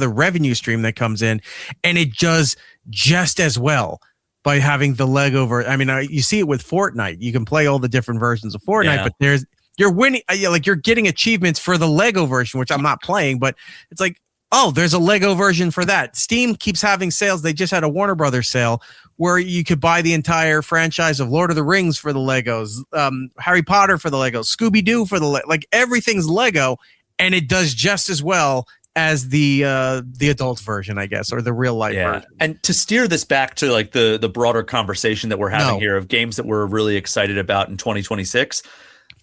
revenue stream that comes in, and it does just as well by having the Lego version. I mean, you see it with Fortnite. You can play all the different versions of Fortnite, but you're you're winning. Like you're getting achievements for the Lego version, which I'm not playing, but it's like, oh, there's a Lego version for that. Steam keeps having sales. They just had a Warner Brothers sale where you could buy the entire franchise of Lord of the Rings for the Legos, Harry Potter for the Legos, Scooby-Doo for the like everything's Lego, and it does just as well as the adult version, I guess, or the real life version. And to steer this back to like the broader conversation that we're having here of games that we're really excited about in 2026,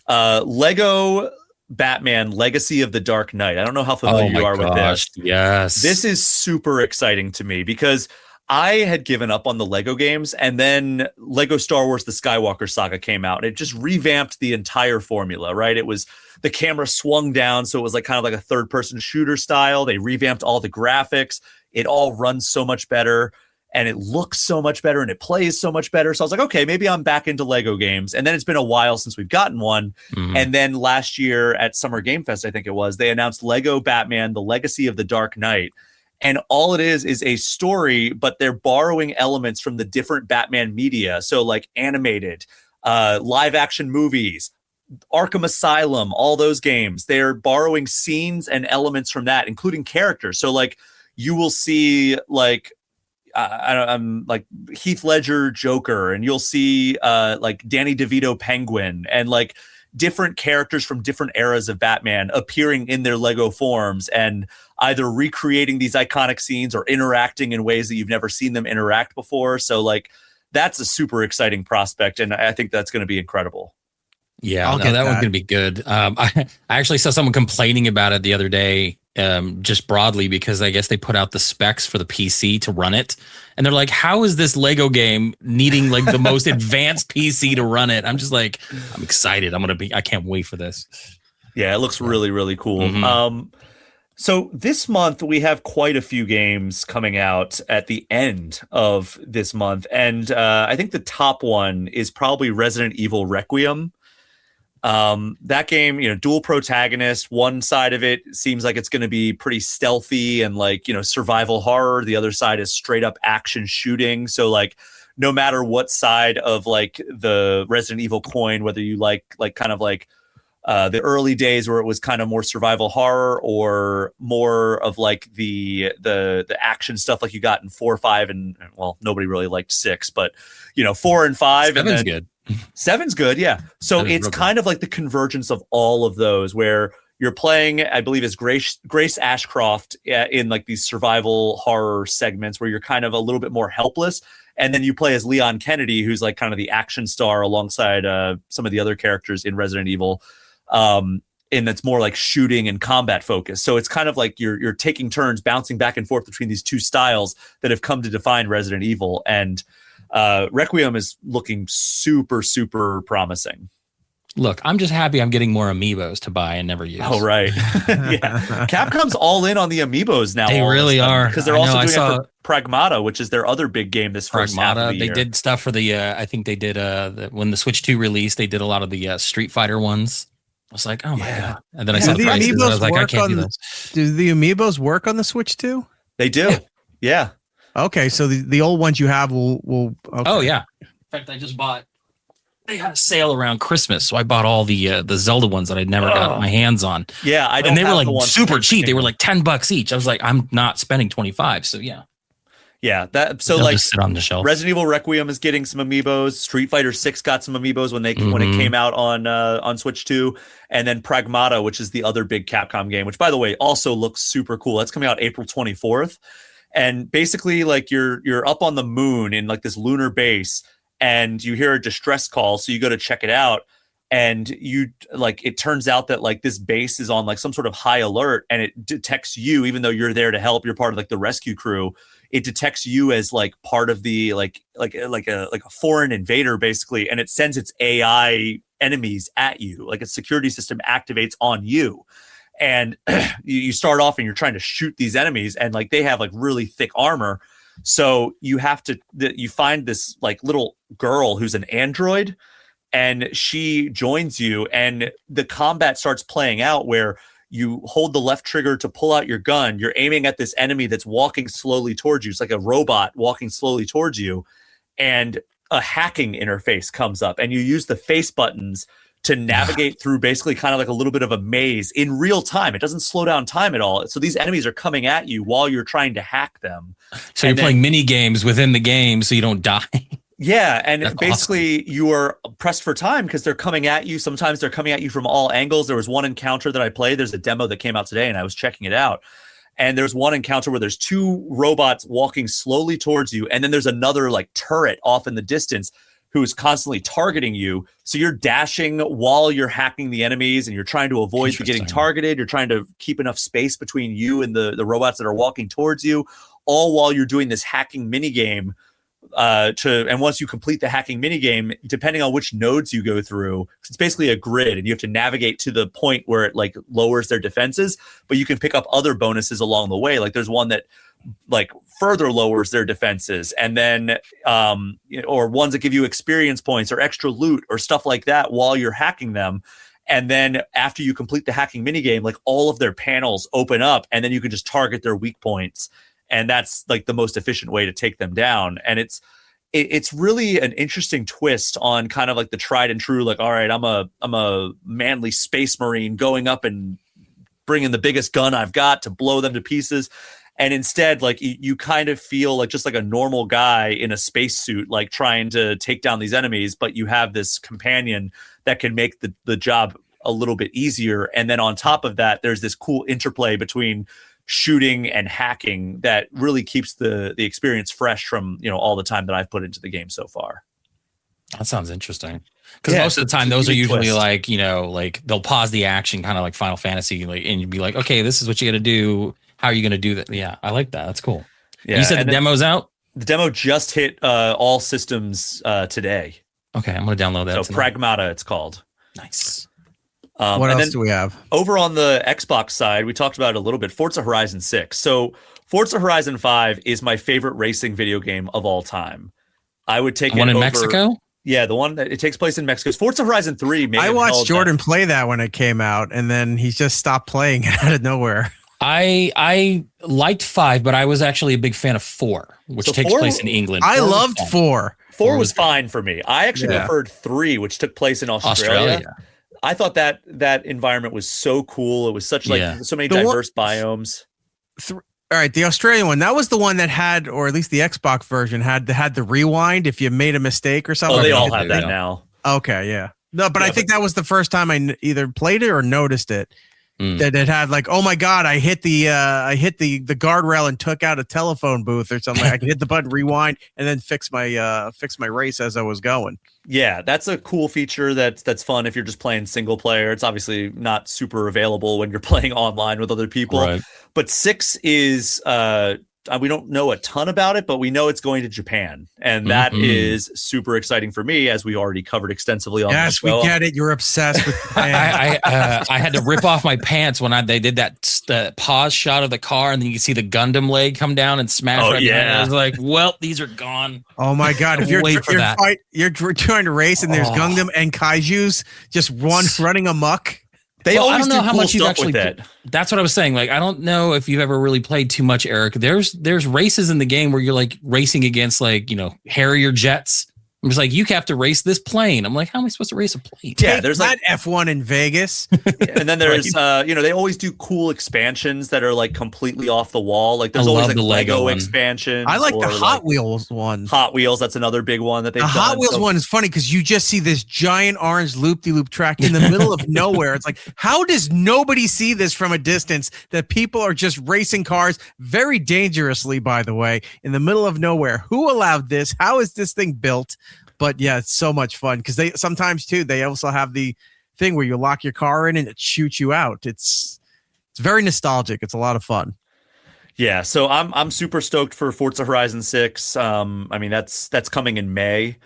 Lego Batman Legacy of the Dark Knight. I don't know how familiar you are with this. Yes. This is super exciting to me because I had given up on the Lego games, and then Lego Star Wars The Skywalker Saga came out, and it just revamped the entire formula, right? It was the camera swung down, so it was like kind of like a third-person shooter style. They revamped all the graphics. It all runs so much better, and it looks so much better, and it plays so much better. So I was like, okay, maybe I'm back into Lego games. And then it's been a while since we've gotten one. Mm-hmm. And then last year at Summer Game Fest, I think it was, they announced Lego Batman, The Legacy of the Dark Knight. And all it is a story, but they're borrowing elements from the different Batman media. So like animated, live action movies, Arkham Asylum, all those games. They're borrowing scenes and elements from that, including characters. So like you will see like, I'm like Heath Ledger Joker, and you'll see like Danny DeVito Penguin, and like different characters from different eras of Batman appearing in their Lego forms and either recreating these iconic scenes or interacting in ways that you've never seen them interact before. So like that's a super exciting prospect, and I think that's going to be incredible. Yeah, that one's going to be good. I actually saw someone complaining about it the other day, just broadly, because I guess they put out the specs for the PC to run it. And they're like, how is this Lego game needing like the most advanced PC to run it? I'm just like, I'm excited. I can't wait for this. Yeah, it looks really, really cool. Mm-hmm. So this month we have quite a few games coming out at the end of this month. And I think the top one is probably Resident Evil Requiem. That game, dual protagonist. One side of it seems like it's going to be pretty stealthy and like, survival horror. The other side is straight up action shooting. So like, no matter what side of like the Resident Evil coin, whether you like kind of like the early days where it was kind of more survival horror or more of like the action stuff like you got in 4, 5, and well, nobody really liked 6, but 4 and 5. 7's good. 7's good, yeah. So it's kind of like the convergence of all of those where you're playing, I believe, as Grace Ashcroft in like these survival horror segments where you're kind of a little bit more helpless. And then you play as Leon Kennedy, who's like kind of the action star alongside some of the other characters in Resident Evil. And that's more like shooting and combat focused. So it's kind of like you're taking turns bouncing back and forth between these two styles that have come to define Resident Evil. And Requiem is looking super, super promising. Look, I'm just happy I'm getting more amiibos to buy and never use. Oh, right. Yeah. Capcom's all in on the amiibos now. They really are. Because they're also doing it for Pragmata, which is their other big game this first half of the year. They did stuff for the, I think they did, when the Switch 2 released, they did a lot of the Street Fighter ones. I was like, oh my God. And then I saw the prices and I was like, I can't do this. Do the amiibos work on the Switch 2? They do. Yeah. Okay, so the old ones you have will okay. Oh yeah. In fact, I just bought. They had a sale around Christmas, so I bought all the Zelda ones that I'd never got my hands on. Yeah, and they were like super cheap. They were like $10 each. I was like, I'm not spending 25. So yeah. Yeah, that so they'll like just sit on the shelf. Resident Evil Requiem is getting some amiibos. Street Fighter 6 got some amiibos when it came out on Switch 2, and then Pragmata, which is the other big Capcom game, which by the way also looks super cool. That's coming out April 24th. And basically, like you're up on the moon in like this lunar base, and you hear a distress call, so you go to check it out, and you like it turns out that like this base is on like some sort of high alert, and it detects you, even though you're there to help. You're part of like the rescue crew. It detects you as like part of the like a foreign invader basically, and it sends its AI enemies at you. Like its security system activates on you. And you start off and you're trying to shoot these enemies, and like they have like really thick armor. So you have to, you find this like little girl who's an android, and she joins you, and the combat starts playing out where you hold the left trigger to pull out your gun. You're aiming at this enemy that's walking slowly towards you. It's like a robot walking slowly towards you, and a hacking interface comes up, and you use the face buttons to navigate through basically kind of like a little bit of a maze in real time. It doesn't slow down time at all. So these enemies are coming at you while you're trying to hack them. So you're playing mini games within the game so you don't die. Yeah, and That's basically you are pressed for time because they're coming at you. Sometimes they're coming at you from all angles. There was one encounter that I played. There's a demo that came out today, and I was checking it out. And there's one encounter where there's two robots walking slowly towards you, and then there's another like turret off in the distance who is constantly targeting you. So you're dashing while you're hacking the enemies, and you're trying to avoid getting targeted. You're trying to keep enough space between you and the robots that are walking towards you, all while you're doing this hacking mini game. And once you complete the hacking minigame, depending on which nodes you go through, it's basically a grid, and you have to navigate to the point where it like lowers their defenses, but you can pick up other bonuses along the way. Like there's one that like further lowers their defenses, and then or ones that give you experience points or extra loot or stuff like that while you're hacking them. And then after you complete the hacking minigame, like all of their panels open up, and then you can just target their weak points. And that's like the most efficient way to take them down. And it's really an interesting twist on kind of like the tried and true, like, all right, I'm a manly space marine going up and bringing the biggest gun I've got to blow them to pieces. And instead, like you kind of feel like just like a normal guy in a spacesuit, like trying to take down these enemies, but you have this companion that can make the job a little bit easier. And then on top of that, there's this cool interplay between shooting and hacking that really keeps the experience fresh from all the time that I've put into the game so far. That sounds interesting, because most of the time those are usually twist. Like like they'll pause the action, kind of like Final Fantasy, like, and you'd be like, okay, this is what you got to do. How are you going to do that? Yeah, I like that. That's cool. Yeah, you said the demo's out. The demo just hit all systems today. Okay, I'm going to download that. So tonight. Pragmata, it's called. Nice. What else do we have? Over on the Xbox side, we talked about it a little bit, Forza Horizon 6. So Forza Horizon 5 is my favorite racing video game of all time. I would take one in Mexico? Yeah, the one that it takes place in Mexico. Forza Horizon 3. I watched Jordan play that when it came out, and then he just stopped playing it out of nowhere. I liked 5, but I was actually a big fan of 4, which takes place in England. I loved 4. 4 was fine for me. I actually preferred 3, which took place in Australia. I thought that environment was so cool. It was such so many diverse biomes. All right, the Australian one, that was the one that had, or at least the Xbox version had the rewind if you made a mistake or something. Oh, they all have that now. Okay, yeah. No, but I think that was the first time I either played it or noticed it. That it had like, oh my God, I hit the guardrail and took out a telephone booth or something. I could hit the button, rewind, and then fix my race as I was going. Yeah, that's a cool feature that's fun if you're just playing single player. It's obviously not super available when you're playing online with other people. Right. But 6 is we don't know a ton about it, but we know it's going to Japan, and that is super exciting for me, as we already covered extensively on. Yes, we get it. You're obsessed with Japan. I had to rip off my pants when they did that pause shot of the car, and then you can see the Gundam leg come down and smash. Oh yeah, I was like, well, these are gone. Oh my God! If you're trying to race and there's Gundam and Kaijus just running amok. I don't know how much you've actually. That's what I was saying. Like, I don't know if you've ever really played too much, Eric. There's races in the game where you're like racing against Harrier jets. I'm just like, you have to race this plane. I'm like, how am I supposed to race a plane? Yeah, there's that F1 in Vegas. And then there's they always do cool expansions that are like completely off the wall. Like there's always like the Lego expansion. I like the Hot Wheels one. Hot Wheels, that's another big one that they've done. The Hot Wheels one is funny because you just see this giant orange loop-de-loop track in the middle of nowhere. It's like, how does nobody see this from a distance, that people are just racing cars very dangerously, by the way, in the middle of nowhere? Who allowed this? How is this thing built? But yeah, it's so much fun because they sometimes too, they also have the thing where you lock your car in and it shoots you out. It's very nostalgic. It's a lot of fun. Yeah, so I'm super stoked for Forza Horizon 6. I mean, that's coming in May.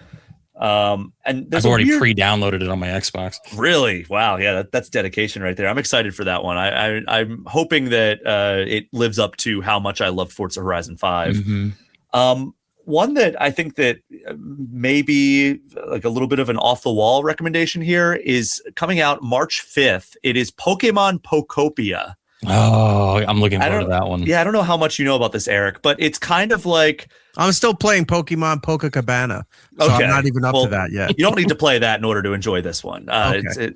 And I've already pre-downloaded it on my Xbox. Really? Wow. Yeah, that's dedication right there. I'm excited for that one. I'm hoping that it lives up to how much I loved Forza Horizon 5. Mm-hmm. One that I think that maybe like a little bit of an off the wall recommendation here is coming out March 5th. It is Pokemon Pokopia. Oh, I'm looking forward to that one. Yeah, I don't know how much you know about this, Eric, but it's kind of like I'm still playing Pokemon Pokécabana, so I'm not even up to that yet. You don't need to play that in order to enjoy this one. Okay.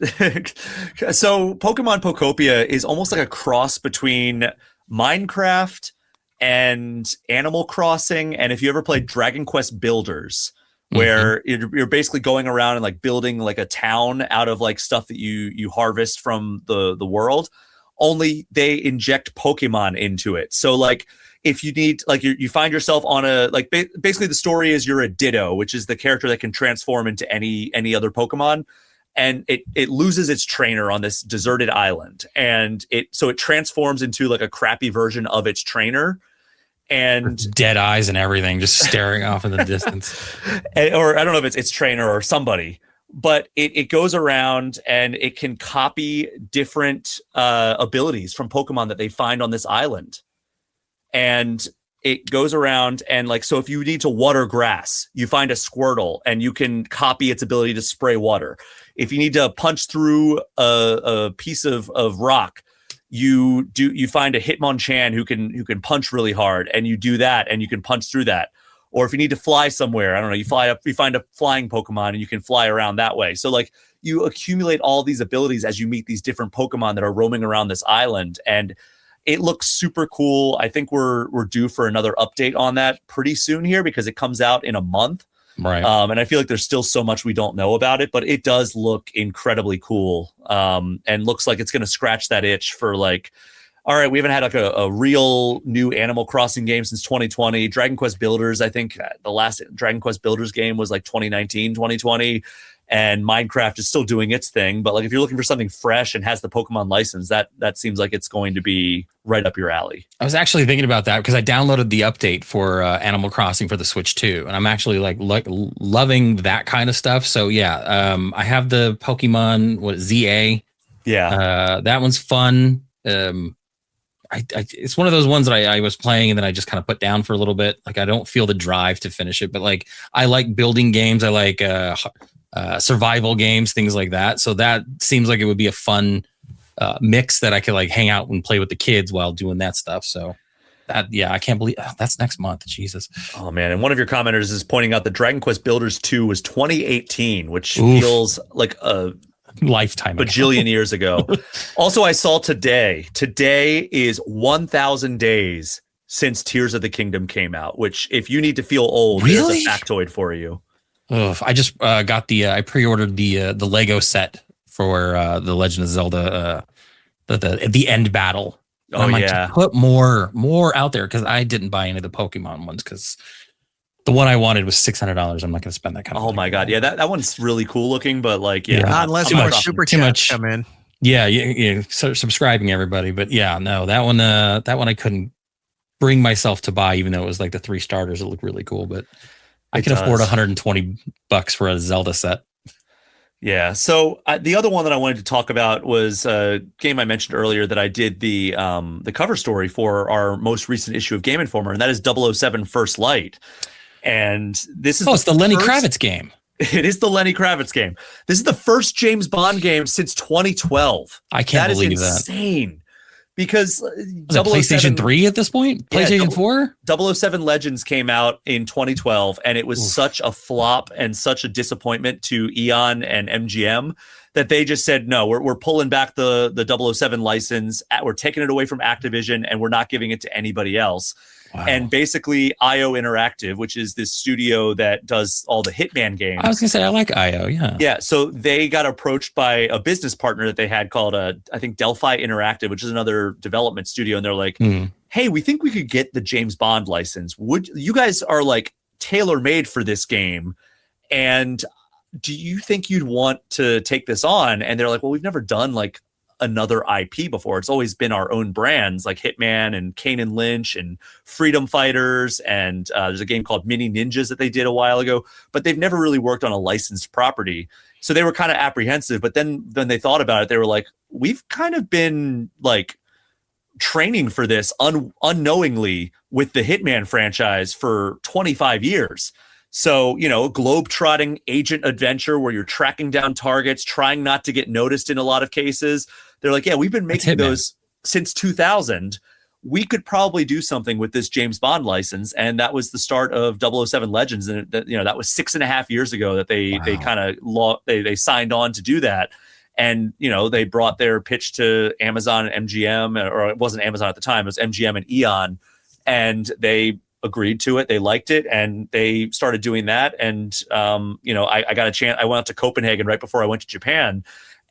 So Pokemon Pokopia is almost like a cross between Minecraft and Animal Crossing, and if you ever played Dragon Quest Builders, where you're basically going around and like building like a town out of like stuff that you harvest from the world. Only they inject Pokemon into it. So like if you need like you find yourself on a like basically the story is you're a Ditto, which is the character that can transform into any other Pokemon, and it loses its trainer on this deserted island, and it transforms into like a crappy version of its trainer. And dead eyes and everything, just staring off in the distance. Or I don't know if it's trainer or somebody, but it goes around and it can copy different abilities from Pokemon that they find on this island. And it goes around and like, so if you need to water grass, you find a Squirtle and you can copy its ability to spray water. If you need to punch through a piece of rock, you find a Hitmonchan who can punch really hard, and you do that and you can punch through that. Or if you need to fly somewhere, I don't know, you find a flying Pokemon and you can fly around that way. So like you accumulate all these abilities as you meet these different Pokemon that are roaming around this island, and it looks super cool. I think we're due for another update on that pretty soon here because it comes out in a month. Right. And I feel like there's still so much we don't know about it, but it does look incredibly cool. And looks like it's going to scratch that itch for like, all right, we haven't had like a real new Animal Crossing game since 2020. Dragon Quest Builders, I think the last Dragon Quest Builders game was like 2019, 2020. And Minecraft is still doing its thing. But like if you're looking for something fresh and has the Pokemon license, that seems like it's going to be right up your alley. I was actually thinking about that because I downloaded the update for Animal Crossing for the Switch 2. And I'm actually like loving that kind of stuff. So yeah, I have the Pokemon, ZA. Yeah. That one's fun. It's one of those ones that I was playing and then I just kind of put down for a little bit. Like I don't feel the drive to finish it, but like I like building games. I like survival games, things like that. So that seems like it would be a fun mix that I could like hang out and play with the kids while doing that stuff. So that, yeah, I can't believe that's next month. Jesus. Oh man. And one of your commenters is pointing out that Dragon Quest Builders 2 was 2018, which feels like a lifetime bajillion years ago. Also, I saw today is 1,000 days since Tears of the Kingdom came out, which if you need to feel old, really? There's a factoid for you. I just got I pre-ordered the Lego set for the Legend of Zelda, the end battle. Oh, I'm yeah. Like, put more out there because I didn't buy any of the Pokemon ones because the one I wanted was $600. I'm not going to spend that kind of money. Oh my God. Yeah, that one's really cool looking, but like, yeah. Not unless more super chats come in. Yeah. So subscribing everybody. But yeah, no, that one I couldn't bring myself to buy, even though it was like the 3 starters. It looked really cool, but I can afford $120 for a Zelda set. Yeah. So the other one that I wanted to talk about was a game I mentioned earlier that I did the cover story for our most recent issue of Game Informer, and that is 007 First Light. And this is it's the Lenny Kravitz game. It is the Lenny Kravitz game. This is the first James Bond game since 2012. I can't believe that. That is insane. Because PlayStation 3 at this point? PlayStation 4? 007 Legends came out in 2012, and it was such a flop and such a disappointment to Eon and MGM that they just said, no, we're pulling back the 007 license. We're taking it away from Activision, and we're not giving it to anybody else. Wow. And basically, IO Interactive, which is this studio that does all the Hitman games. I was going to say, I like IO, yeah. Yeah, so they got approached by a business partner that they had called, I think, Delphi Interactive, which is another development studio. And they're like, hey, we think we could get the James Bond license. You guys are like tailor-made for this game. And do you think you'd want to take this on? And they're like, well, we've never done like another IP before. It's always been our own brands like Hitman and Kane and Lynch and Freedom Fighters. And there's a game called Mini Ninjas that they did a while ago, but they've never really worked on a licensed property. So they were kind of apprehensive, but then when they thought about it, they were like, we've kind of been like training for this unknowingly with the Hitman franchise for 25 years. So, globe-trotting agent adventure where you're tracking down targets, trying not to get noticed in a lot of cases. They're like, yeah, we've been making those since 2000, we could probably do something with this James Bond license. And that was the start of 007 Legends. And that was 6.5 years ago that they kind of they signed on to do that. And, they brought their pitch to Amazon and MGM, or it wasn't Amazon at the time, it was MGM and Eon. And they agreed to it. They liked it. And they started doing that. And, I got a chance. I went out to Copenhagen right before I went to Japan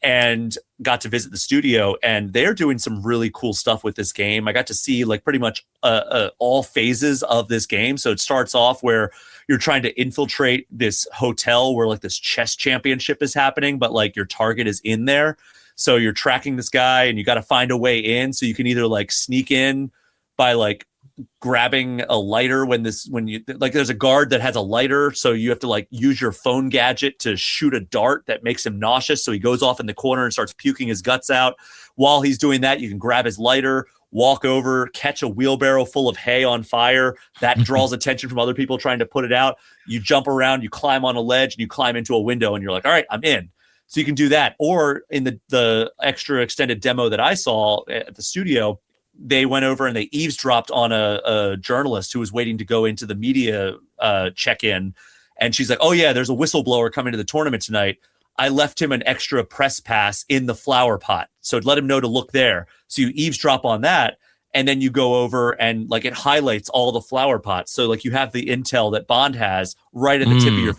and got to visit the studio, and they're doing some really cool stuff with this game. I got to see like pretty much all phases of this game. So it starts off where you're trying to infiltrate this hotel where like this chess championship is happening, but like your target is in there. So you're tracking this guy and you got to find a way in. So you can either like sneak in by like grabbing a lighter there's a guard that has a lighter, so you have to like use your phone gadget to shoot a dart that makes him nauseous, so he goes off in the corner and starts puking his guts out. While he's doing that, you can grab his lighter, walk over, catch a wheelbarrow full of hay on fire that draws attention from other people trying to put it out. You jump around, you climb on a ledge, and you climb into a window, and you're like, all right, I'm in. So you can do that. Or in the extra extended demo that I saw at the studio, they went over and they eavesdropped on a journalist who was waiting to go into the media check-in. And she's like, oh yeah, there's a whistleblower coming to the tournament tonight. I left him an extra press pass in the flower pot. So let him know to look there. So you eavesdrop on that. And then you go over and like it highlights all the flower pots. So like you have the intel that Bond has right at the tip of your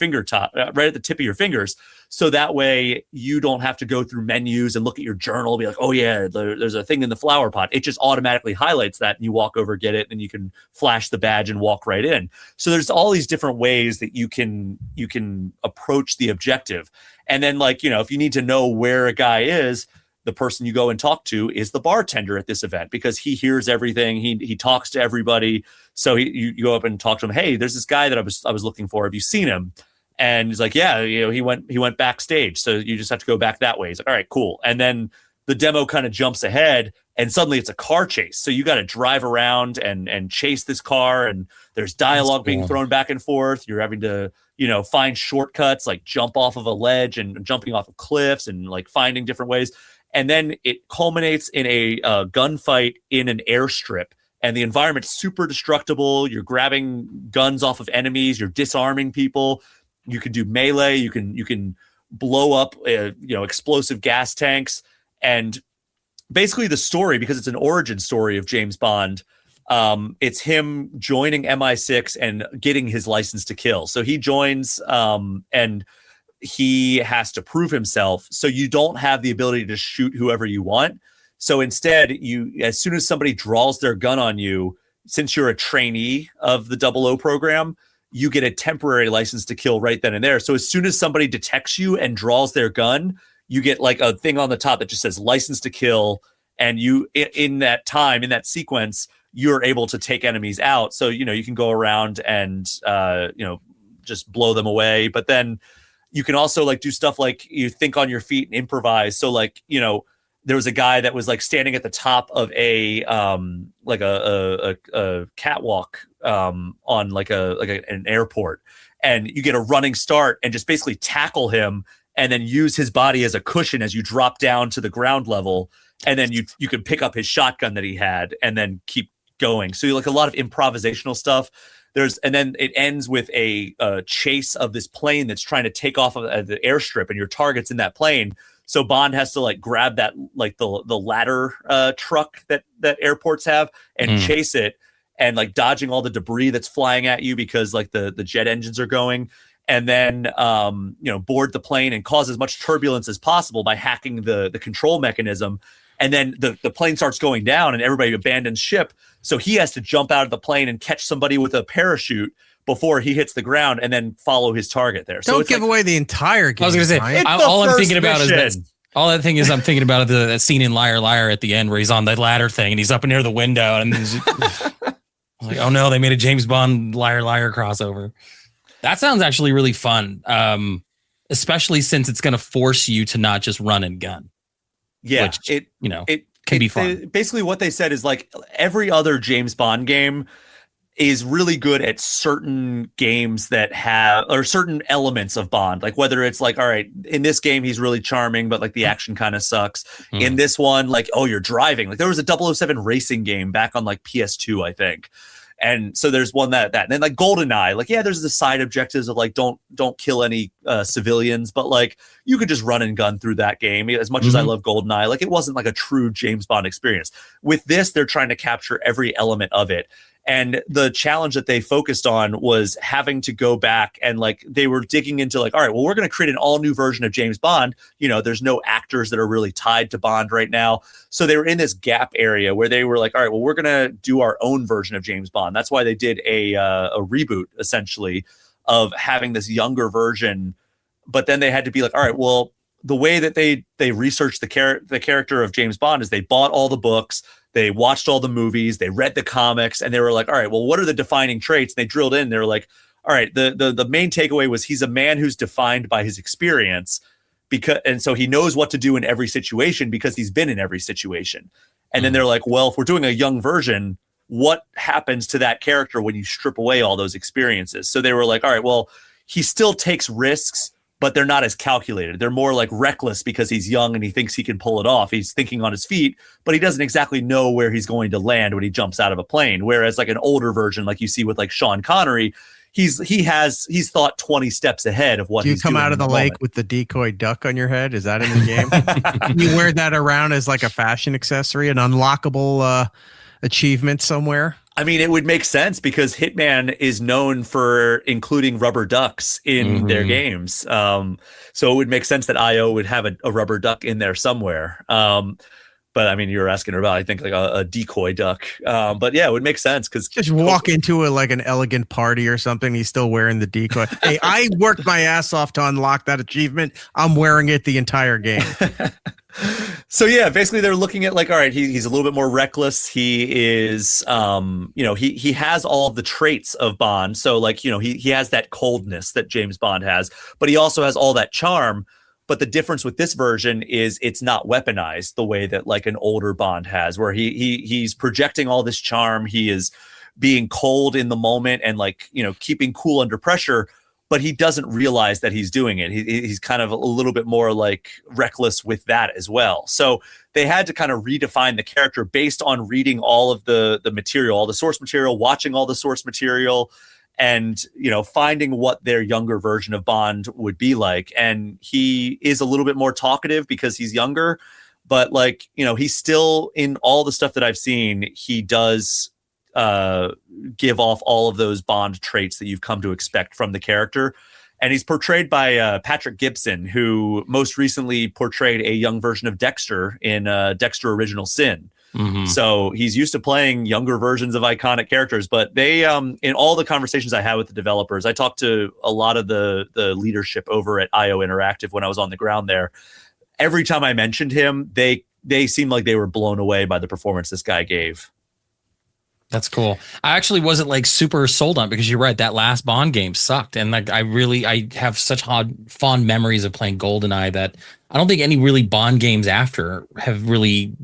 right at the tip of your fingers. So that way you don't have to go through menus and look at your journal, be like, oh yeah, there's a thing in the flower pot. It just automatically highlights that, and you walk over, get it, and you can flash the badge and walk right in. So there's all these different ways that you can approach the objective. And then like, if you need to know where a guy is, the person you go and talk to is the bartender at this event, because he hears everything. He talks to everybody. So you go up and talk to him. Hey, there's this guy that I was looking for. Have you seen him? And he's like, yeah, he went backstage. So you just have to go back that way. He's like, all right, cool. And then the demo kind of jumps ahead, and suddenly it's a car chase. So you got to drive around and chase this car, and there's dialogue being thrown back and forth. You're having to, find shortcuts, like jump off of a ledge and jumping off of cliffs and like finding different ways. And then it culminates in a gunfight in an airstrip, and the environment's super destructible. You're grabbing guns off of enemies. You're disarming people. You can do melee. You can blow up, explosive gas tanks. And basically the story, because it's an origin story of James Bond, it's him joining MI6 and getting his license to kill. So he joins and he has to prove himself. So you don't have the ability to shoot whoever you want. So instead, as soon as somebody draws their gun on you, since you're a trainee of the 00 program, you get a temporary license to kill right then and there. So as soon as somebody detects you and draws their gun, you get like a thing on the top that just says license to kill. And you, in that time, in that sequence, you're able to take enemies out. So, you can go around and, just blow them away. But then you can also like do stuff like you think on your feet and improvise. So like, there was a guy that was like standing at the top of a catwalk on like an airport, and you get a running start and just basically tackle him and then use his body as a cushion as you drop down to the ground level. And then you can pick up his shotgun that he had and then keep going. So like a lot of improvisational stuff. And then it ends with a chase of this plane that's trying to take off of the airstrip, and your target's in that plane. So Bond has to like grab that, like the ladder truck that airports have and chase it, and like dodging all the debris that's flying at you because like the jet engines are going. And then, board the plane and cause as much turbulence as possible by hacking the control mechanism. And then the plane starts going down and everybody abandons ship. So he has to jump out of the plane and catch somebody with a parachute before he hits the ground and then follow his target there. So don't give away the entire game. I was going to say, all I'm thinking about is I'm thinking about the scene in Liar Liar at the end where he's on the ladder thing and he's up near the window. And like, oh no, they made a James Bond Liar Liar crossover. That sounds actually really fun. Especially since it's going to force you to not just run and gun. Yeah, which, it can be fun. Basically what they said is like every other James Bond game, is really good at certain games that have, or certain elements of Bond. Like whether it's like, all right, in this game, he's really charming, but like the action kind of sucks. In this one, like, oh, you're driving. Like there was a 007 racing game back on like PS2, I think. And so there's one that, and then like GoldenEye, like, yeah, there's the side objectives of like, don't kill any civilians, but like you could just run and gun through that game. As much as I love GoldenEye, like it wasn't like a true James Bond experience. With this, they're trying to capture every element of it. And the challenge that they focused on was having to go back and like they were digging into like, all right, well, we're going to create an all new version of James Bond. You know, there's no actors that are really tied to Bond right now. So they were in this gap area where they were like, all right, well, we're going to do our own version of James Bond. That's why they did a reboot essentially of having this younger version. But then they had to be like, all right, well, the way that they researched the character of James Bond is they bought all the books. They watched all the movies, they read the comics, and they were like, all right, well, what are the defining traits? And they drilled in. They were like, all right, the main takeaway was he's a man who's defined by his experience, and so he knows what to do in every situation because he's been in every situation. And then they're like, well, if we're doing a young version, what happens to that character when you strip away all those experiences? So they were like, all right, well, he still takes risks, but they're not as calculated. They're more like reckless because he's young and he thinks he can pull it off. He's thinking on his feet, but he doesn't exactly know where he's going to land when he jumps out of a plane. Whereas like an older version, like you see with like Sean Connery, he's thought 20 steps ahead of what he's doing. Do you come out of the lake with the decoy duck on your head? Is that in the game? You wear that around as like a fashion accessory, an unlockable achievement somewhere? I mean, it would make sense because Hitman is known for including rubber ducks in their games. So it would make sense that IO would have a rubber duck in there somewhere. But I mean, you were asking about, I think, like a decoy duck. But yeah, it would make sense because just walk into like an elegant party or something. He's still wearing the decoy. Hey, I worked my ass off to unlock that achievement. I'm wearing it the entire game. So yeah, basically they're looking at like, all right, he's a little bit more reckless. He is, he has all of the traits of Bond. So like, he has that coldness that James Bond has, but he also has all that charm. But the difference with this version is it's not weaponized the way that like an older Bond has, where he's projecting all this charm. He is being cold in the moment and like, keeping cool under pressure. But he doesn't realize that he's doing it. He's kind of a little bit more like reckless with that as well. So they had to kind of redefine the character based on reading all of the material, all the source material, watching all the source material, and finding what their younger version of Bond would be like. And he is a little bit more talkative because he's younger, but like he's still, in all the stuff that I've seen, he does give off all of those Bond traits that you've come to expect from the character. And he's portrayed by Patrick Gibson, who most recently portrayed a young version of Dexter in Dexter Original Sin. So he's used to playing younger versions of iconic characters. But they, in all the conversations I had with the developers, I talked to a lot of the leadership over at IO Interactive when I was on the ground there. Every time I mentioned him, they seemed like they were blown away by the performance this guy gave. That's cool. I actually wasn't like super sold on it because you're right. That last Bond game sucked. And like, I have such fond memories of playing GoldenEye that I don't think any really Bond games after have really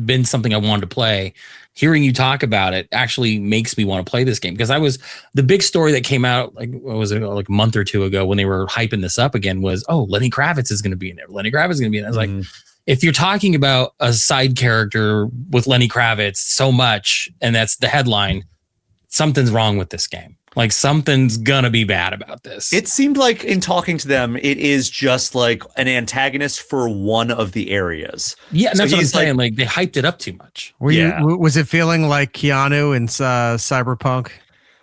been something I wanted to play. Hearing you talk about it actually makes me want to play this game, because the big story that came out, like, what was it, like a month or two ago when they were hyping this up again, was, oh, Lenny Kravitz is going to be in there. Lenny Kravitz is going to be in there. I was like, if you're talking about a side character with Lenny Kravitz so much, and that's the headline, something's wrong with this game. Like, something's gonna be bad about this. It seemed like, in talking to them, it is just like an antagonist for one of the areas. Yeah, and so that's what I'm saying. Like, they hyped it up too much. Was it feeling like Keanu in Cyberpunk?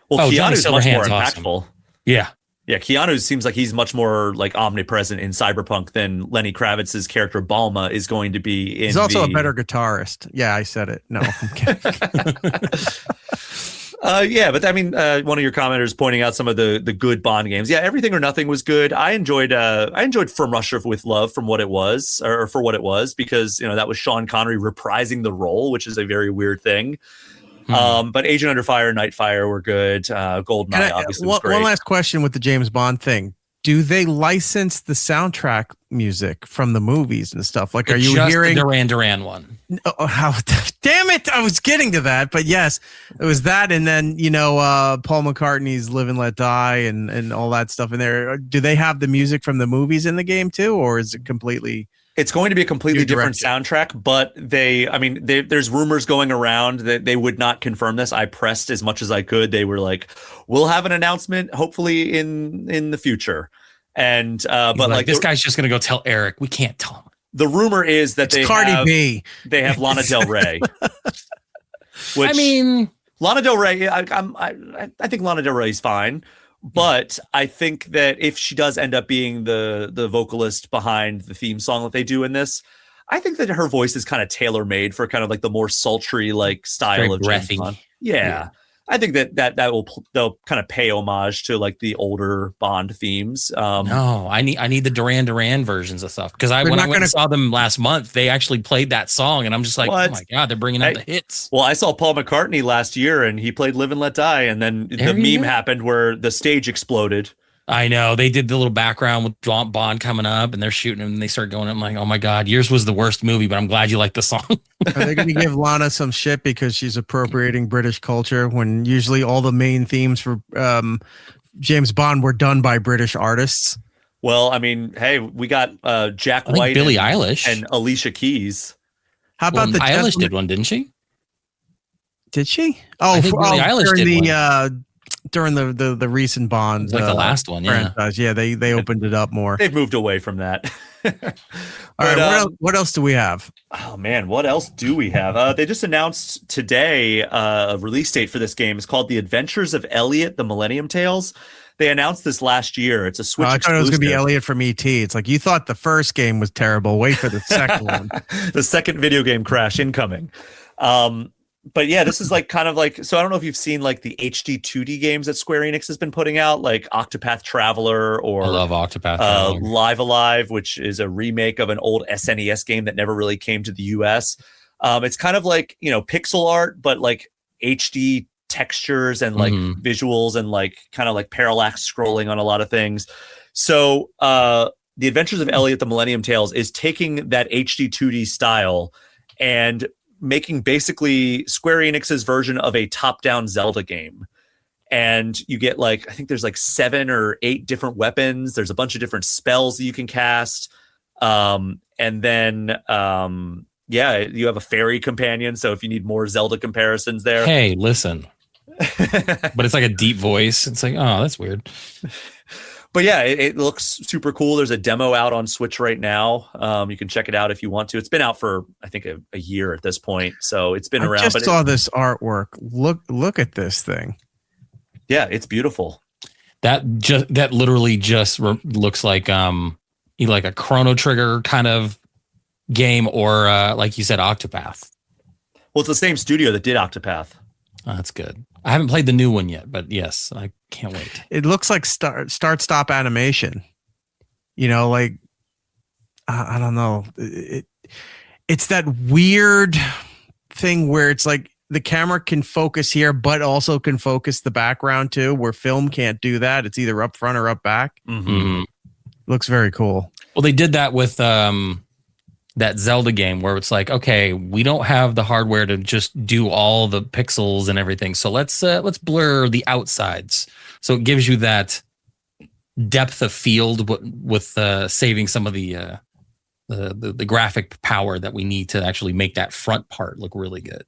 Well, Keanu's much more impactful. Awesome. Yeah. Yeah, Keanu seems like he's much more like omnipresent in Cyberpunk than Lenny Kravitz's character Balma is going to be in. He's also a better guitarist. Yeah, I said it. No, I'm kidding. Yeah, but I mean, one of your commenters pointing out some of the good Bond games. Yeah, Everything or Nothing was good. I enjoyed From Russia with Love for what it was, because that was Sean Connery reprising the role, which is a very weird thing. But Agent Under Fire, Nightfire were good. GoldenEye obviously was great. One last question with the James Bond thing. do they license the soundtrack music from the movies and stuff? Like, are you just hearing the Duran Duran one? Oh, damn it! I was getting to that, but yes, it was that, and then Paul McCartney's "Live and Let Die" and all that stuff in there. Do they have the music from the movies in the game too, or is it completely? It's going to be a completely different soundtrack, but there's rumors going around that they would not confirm this. I pressed as much as I could. They were like, "We'll have an announcement hopefully in the future," and but like this guy's just gonna go tell Eric. We can't tell him. The rumor is that they have Lana Del Rey. Which, I mean, Lana Del Rey, I think Lana Del Rey is fine, but I think that if she does end up being the vocalist behind the theme song that they do in this, I think that her voice is kind of tailor made for kind of like the more sultry like style of James Bond. Yeah. I think they'll kind of pay homage to like the older Bond themes. No, I need the Duran Duran versions of stuff because when I went and saw them last month, they actually played that song, and I'm just like, oh my god, they're bringing out the hits. Well, I saw Paul McCartney last year, and he played "Live and Let Die," and then the meme happened where the stage exploded. I know they did the little background with Bond coming up, and they're shooting him, and they start going. I'm like, oh my god, yours was the worst movie, but I'm glad you like the song. Are they going to give Lana some shit because she's appropriating British culture when usually all the main themes for James Bond were done by British artists? Well, I mean, hey, we got Jack White, Billie Eilish, and Alicia Keys. How about the Eilish did one, didn't she? Did she? Oh, I think Billie Eilish did one. During the recent Bond, like the last one, franchise. Yeah, they opened it up more. They've moved away from that. All right, what else do we have? Oh man, what else do we have? They just announced today a release date for this game. It's called The Adventures of Elliot: The Millennium Tales. They announced this last year. It's a Switch exclusive. I thought it was going to be Elliot from E.T. It's like you thought the first game was terrible. Wait for the second one. The second video game crash incoming. But yeah, this is like kind of like, so I don't know if you've seen like the HD 2D games that Square Enix has been putting out, like Octopath Traveler or I love Octopath Traveler. Live Alive, which is a remake of an old SNES game that never really came to the US. It's kind of like, pixel art, but like HD textures and like visuals and like kind of like parallax scrolling on a lot of things. So The Adventures of Elliot: The Millennium Tales is taking that HD 2D style and making basically Square Enix's version of a top-down Zelda game. And you get like, I think there's like 7 or 8 different weapons. There's a bunch of different spells that you can cast. And then, you have a fairy companion. So if you need more Zelda comparisons there. Hey, listen. But it's like a deep voice. It's like, oh, that's weird. But yeah, it looks super cool. There's a demo out on Switch right now. You can check it out if you want to. It's been out for, I think, a year at this point. So it's been around. I just saw this artwork. Look at this thing. Yeah, it's beautiful. That literally just looks like a Chrono Trigger kind of game, or like you said, Octopath. Well, it's the same studio that did Octopath. Oh, that's good. I haven't played the new one yet, but yes, I can't wait. It looks like start-stop animation. Like I don't know. It's that weird thing where it's like the camera can focus here, but also can focus the background too, where film can't do that. It's either up front or up back. Mm-hmm. Looks very cool. Well, they did that with that Zelda game where it's like, okay, we don't have the hardware to just do all the pixels and everything. So let's blur the outsides. So it gives you that depth of field with saving some of the graphic power that we need to actually make that front part look really good.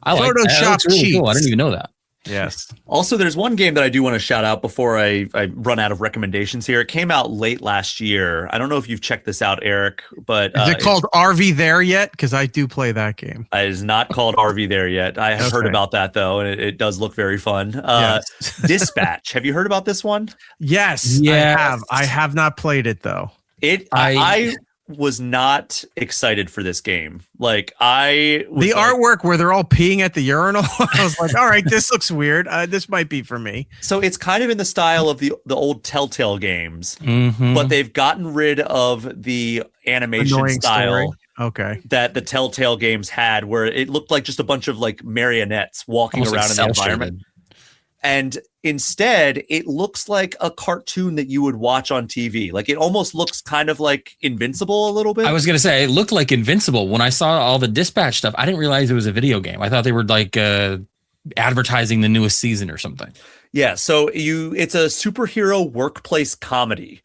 I like Photoshop that. Really cool. I didn't even know that. Yes. Also, there's one game that I do want to shout out before I run out of recommendations here. It came out late last year. I don't know if you've checked this out, Eric, but is it called RV There Yet? Because I do play that game. It is not called RV There Yet. I have heard about that though, and it does look very fun. Yes. Dispatch. Have you heard about this one? Yes, yes. I have. I have not played it though. I was not excited for this game. Like the artwork where they're all peeing at the urinal. I was like, all right, this looks weird. This might be for me. So it's kind of in the style of the old Telltale games, but they've gotten rid of the animation annoying style. Story. Okay. That the Telltale games had, where it looked like just a bunch of like marionettes walking almost around like in the environment. And instead, it looks like a cartoon that you would watch on TV. Like it almost looks kind of like Invincible a little bit. I was going to say it looked like Invincible. When I saw all the dispatch stuff, I didn't realize it was a video game. I thought they were like advertising the newest season or something. Yeah, so it's a superhero workplace comedy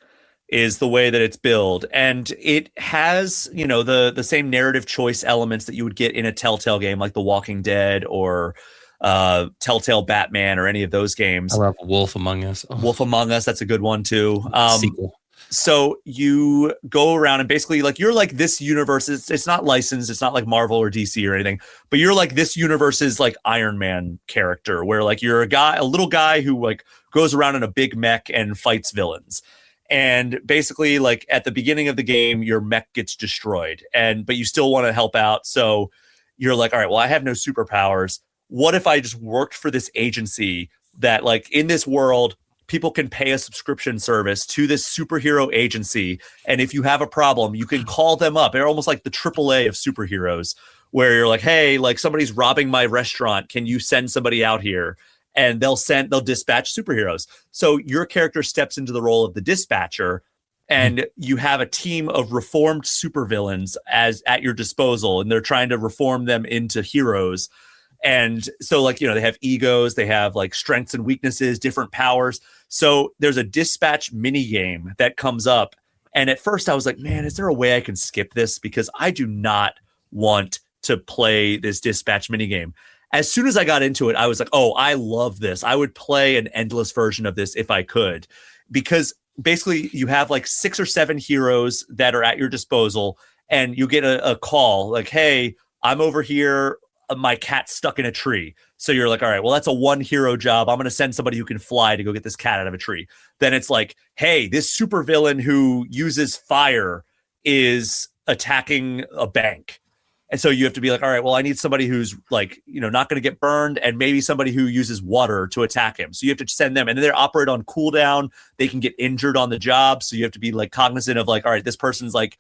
is the way that it's billed, and it has, you know, the same narrative choice elements that you would get in a Telltale game like The Walking Dead or Telltale Batman or any of those games. I love Wolf Among Us. Oh. Wolf Among Us, that's a good one too. Sequel. So you go around and basically like you're like this universe. It's not licensed. It's not like Marvel or DC or anything, but you're like this universe's like Iron Man character where like you're a little guy who like goes around in a big mech and fights villains. And basically like at the beginning of the game, your mech gets destroyed but you still want to help out. So you're like, all right, well, I have no superpowers. What if I just worked for this agency that like in this world, people can pay a subscription service to this superhero agency. And if you have a problem, you can call them up. They're almost like the AAA of superheroes where you're like, hey, like somebody's robbing my restaurant. Can you send somebody out here? And they'll dispatch superheroes. So your character steps into the role of the dispatcher and you have a team of reformed supervillains at your disposal. And they're trying to reform them into heroes. And so like, you know, they have egos, they have like strengths and weaknesses, different powers. So there's a dispatch mini game that comes up. And at first I was like, man, is there a way I can skip this? Because I do not want to play this dispatch mini game. As soon as I got into it, I was like, oh, I love this. I would play an endless version of this if I could, because basically you have like 6 or 7 heroes that are at your disposal and you get a call like, hey, I'm over here. My cat's stuck in a tree. So you're like, all right, well, that's a 1 hero job. I'm going to send somebody who can fly to go get this cat out of a tree. Then it's like, hey, this supervillain who uses fire is attacking a bank. And so you have to be like, all right, well, I need somebody who's like, you know, not going to get burned and maybe somebody who uses water to attack him. So you have to send them and then they operate on cooldown. They can get injured on the job. So you have to be like cognizant of like, all right, this person's like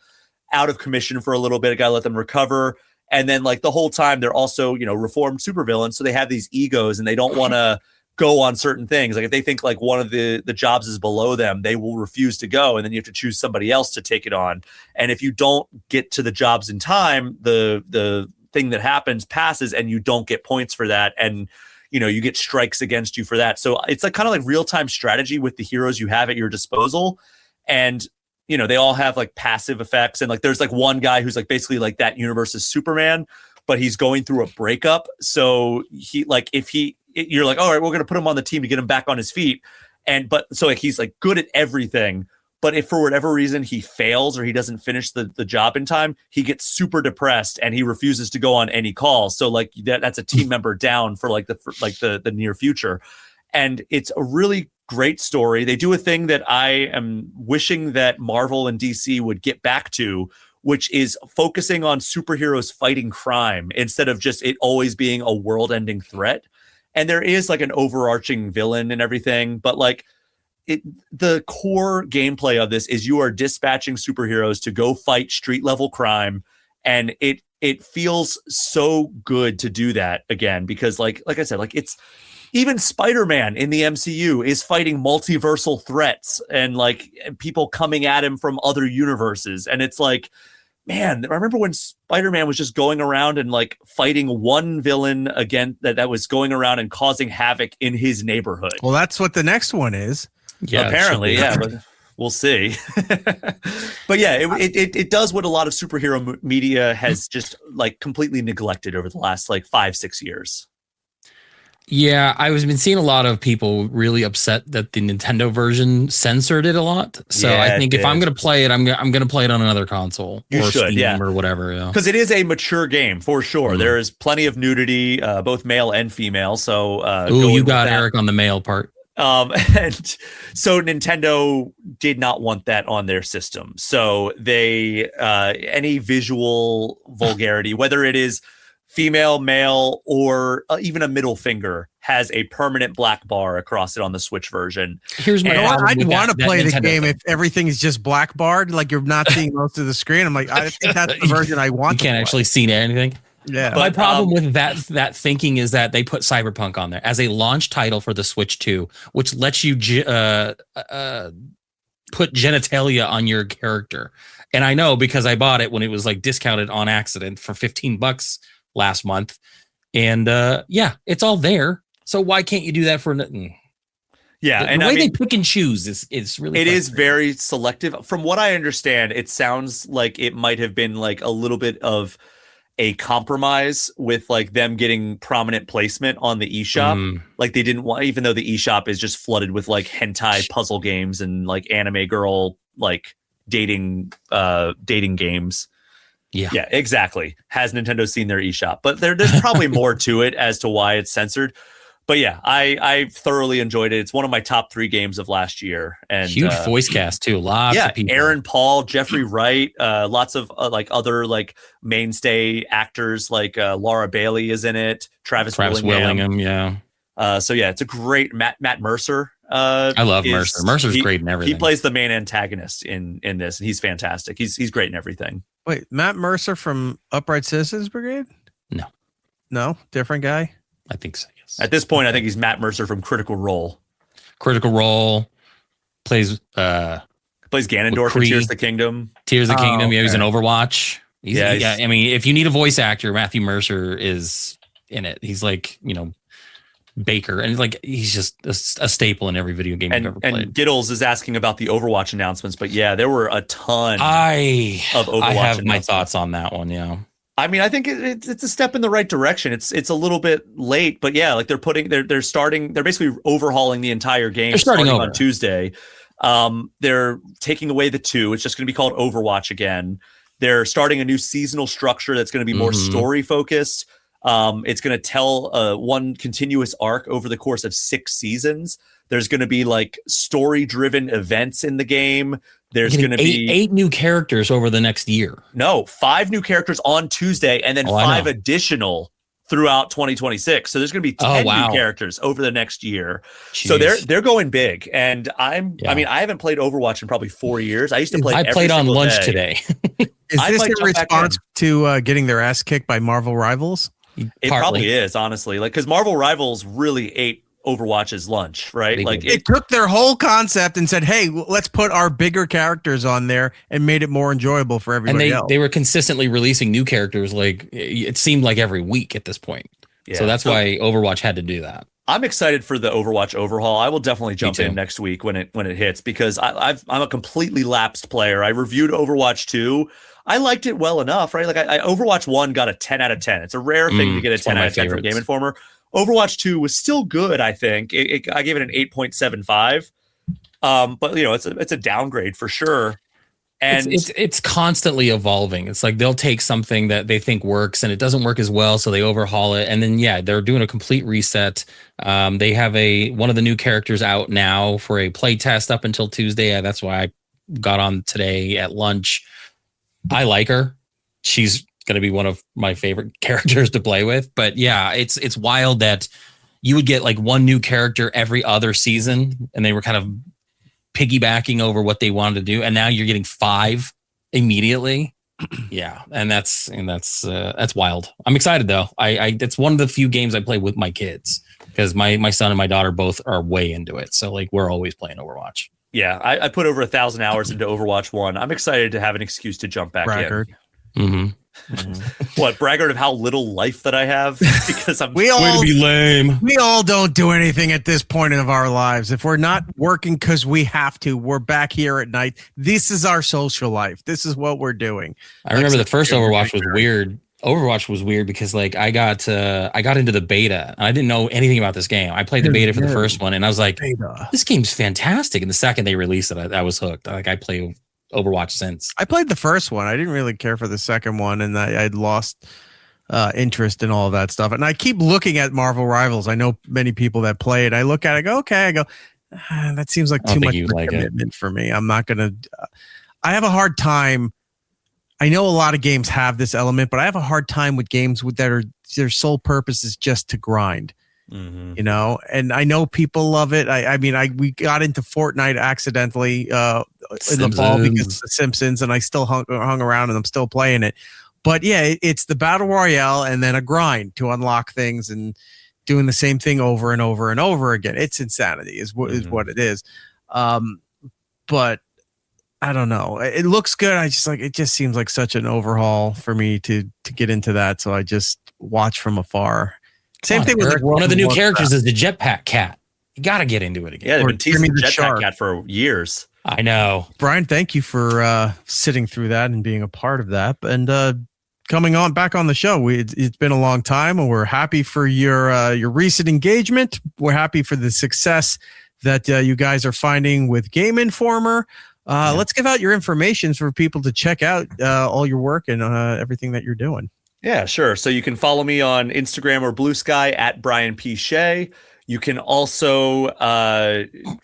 out of commission for a little bit. I got to let them recover. And then like the whole time they're also, you know, reformed supervillains. So they have these egos and they don't want to go on certain things. Like if they think like one of the jobs is below them, they will refuse to go. And then you have to choose somebody else to take it on. And if you don't get to the jobs in time, the thing that happens passes and you don't get points for that. And, you know, you get strikes against you for that. So it's like kind of like real-time strategy with the heroes you have at your disposal. And you know, they all have like passive effects. And like, there's like one guy who's like basically like that universe's Superman, but he's going through a breakup. So he like, you're like, all right, we're going to put him on the team to get him back on his feet. But so like, he's like good at everything, but if for whatever reason he fails or he doesn't finish the job in time, he gets super depressed and he refuses to go on any calls. So like that's a team member down for like the near future. And it's a really great story. They do a thing that I am wishing that Marvel and DC would get back to, which is focusing on superheroes fighting crime instead of just it always being a world-ending threat. And there is like an overarching villain and everything, but like the core gameplay of this is you are dispatching superheroes to go fight street-level crime, and it feels so good to do that again because like I said, like it's even Spider-Man in the MCU is fighting multiversal threats and like people coming at him from other universes. And it's like, man, I remember when Spider-Man was just going around and like fighting one villain again that was going around and causing havoc in his neighborhood. Well, that's what the next one is. Yeah, apparently. Yeah, but we'll see. But yeah, it does what a lot of superhero media has just like completely neglected over the last like 5-6 years. Yeah, I've been seeing a lot of people really upset that the Nintendo version censored it a lot. So yeah, I think if I'm going to play it, I'm going to play it on another console or Steam or whatever. Because it is a mature game for sure. There is plenty of nudity, both male and female. So you got Eric on the male part. And so Nintendo did not want that on their system. So they any visual vulgarity, whether it is female, male, or even a middle finger, has a permanent black bar across it on the Switch version. Here's my I'd want to play the game if everything is just black barred, like you're not seeing most of the screen. I'm like, I think that's the version I want. You can't actually see anything. Yeah. My problem with that thinking is that they put Cyberpunk on there as a launch title for the Switch 2, which lets you put genitalia on your character. And I know because I bought it when it was like discounted on accident for $15 last month. And it's all there. So why can't you do that for nothing? Yeah, The way they pick and choose is really. It is very selective. From what I understand, it sounds like it might have been like a little bit of a compromise with like them getting prominent placement on the eShop. Like they didn't want, even though the eShop is just flooded with like hentai puzzle games and like anime girl like dating games. Yeah, exactly. Has Nintendo seen their eShop? But there's probably more to it as to why it's censored. But yeah, I thoroughly enjoyed it. It's one of my top 3 games of last year. And huge voice cast too. Lots of people. Aaron Paul, Jeffrey Wright, lots of like other like mainstay actors like Laura Bailey is in it. Travis Willingham. Yeah. So yeah, it's a great Matt Mercer. I love Mercer. Mercer's great in everything. He plays the main antagonist in this, and he's fantastic. He's great in everything. Wait, Matt Mercer from Upright Citizens Brigade? No, different guy. I think so. Yes. At this point, I think he's Matt Mercer from Critical Role. Critical Role plays Ganondorf in Tears of the Kingdom. Tears of the Kingdom. Okay. Yeah, he's in Overwatch. I mean, if you need a voice actor, Matthew Mercer is in it. He's like, Baker, and like he's just a staple in every video game you've ever played. And Giddles is asking about the Overwatch announcements, but yeah, there were a ton of Overwatch I have my thoughts on that one. Yeah. I mean, I think it's a step in the right direction. It's a little bit late, but yeah, like they're basically overhauling the entire game. They're starting over on Tuesday. They're taking away the 2. It's just going to be called Overwatch again. They're starting a new seasonal structure that's going to be more story focused. It's going to tell one continuous arc over the course of 6 seasons. There's going to be like story driven events in the game. There's going to be 8 new characters over the next year. No, 5 new characters on Tuesday, and then 5 additional throughout 2026. So there's going to be 10 new characters over the next year. Jeez. So they're going big. And I mean, I haven't played Overwatch in probably 4 years. I used to play. I played on lunch today. Is this a response to getting their ass kicked by Marvel Rivals? It probably is, honestly. Like, because Marvel Rivals really ate Overwatch's lunch, right? It took their whole concept and said, hey, let's put our bigger characters on there, and made it more enjoyable for everybody else. They were consistently releasing new characters, like it seemed like every week at this point. Yeah. So that's why Overwatch had to do that. I'm excited for the Overwatch overhaul. I will definitely jump in next week when it hits, because I'm a completely lapsed player. I reviewed Overwatch 2. I liked it well enough, right? Like Overwatch 1 got a 10 out of 10. It's a rare thing to get a 10 out of 10 from Game Informer. Overwatch 2 was still good, I think. I gave it an 8.75. But it's a downgrade for sure. And it's constantly evolving. It's like they'll take something that they think works and it doesn't work as well, so they overhaul it. And then they're doing a complete reset. They have one of the new characters out now for a play test up until Tuesday. That's why I got on today at lunch. I like her. She's going to be one of my favorite characters to play with. But yeah, it's wild that you would get like one new character every other season, and they were kind of piggybacking over what they wanted to do, and now you're getting 5 immediately. Yeah, and that's wild. I'm excited though. It's one of the few games I play with my kids, because my son and my daughter both are way into it. So like we're always playing Overwatch. Yeah, I put over 1,000 hours into Overwatch 1. I'm excited to have an excuse to jump back in. What, braggart of how little life that I have? Because I'm way to be lame. We all don't do anything at this point of our lives. If we're not working because we have to, we're back here at night. This is our social life. This is what we're doing. I remember the first Overwatch was weird. Overwatch was weird because like I got into the beta and I didn't know anything about this game. I played the beta for the first one and I was like, this game's fantastic. And the second they released it, I was hooked. Like I play Overwatch since. I played the first one. I didn't really care for the second one, and I'd lost interest in all of that stuff. And I keep looking at Marvel Rivals. I know many people that play it. I look at it, I go, okay. I go, that seems like too much commitment for me. I'm not gonna. I have a hard time. I know a lot of games have this element, but I have a hard time with games that are their sole purpose is just to grind. And I know people love it. We got into Fortnite accidentally in the fall because of The Simpsons, and I still hung around and I'm still playing it. But yeah, it's the battle royale and then a grind to unlock things and doing the same thing over and over and over again. It's insanity is what it is. But I don't know. It looks good. It just seems like such an overhaul for me to get into that. So I just watch from afar. Same thing with like one of the new characters is the jetpack cat. You got to get into it again. Yeah, they've been teasing the jetpack cat for years. I know. Brian, thank you for sitting through that and being a part of that. And coming on back on the show, it's been a long time, and we're happy for your recent engagement. We're happy for the success that you guys are finding with Game Informer. Let's give out your information for people to check out all your work and everything that you're doing. Yeah, sure. So you can follow me on Instagram or Blue Sky at Brian P. Shea. You can also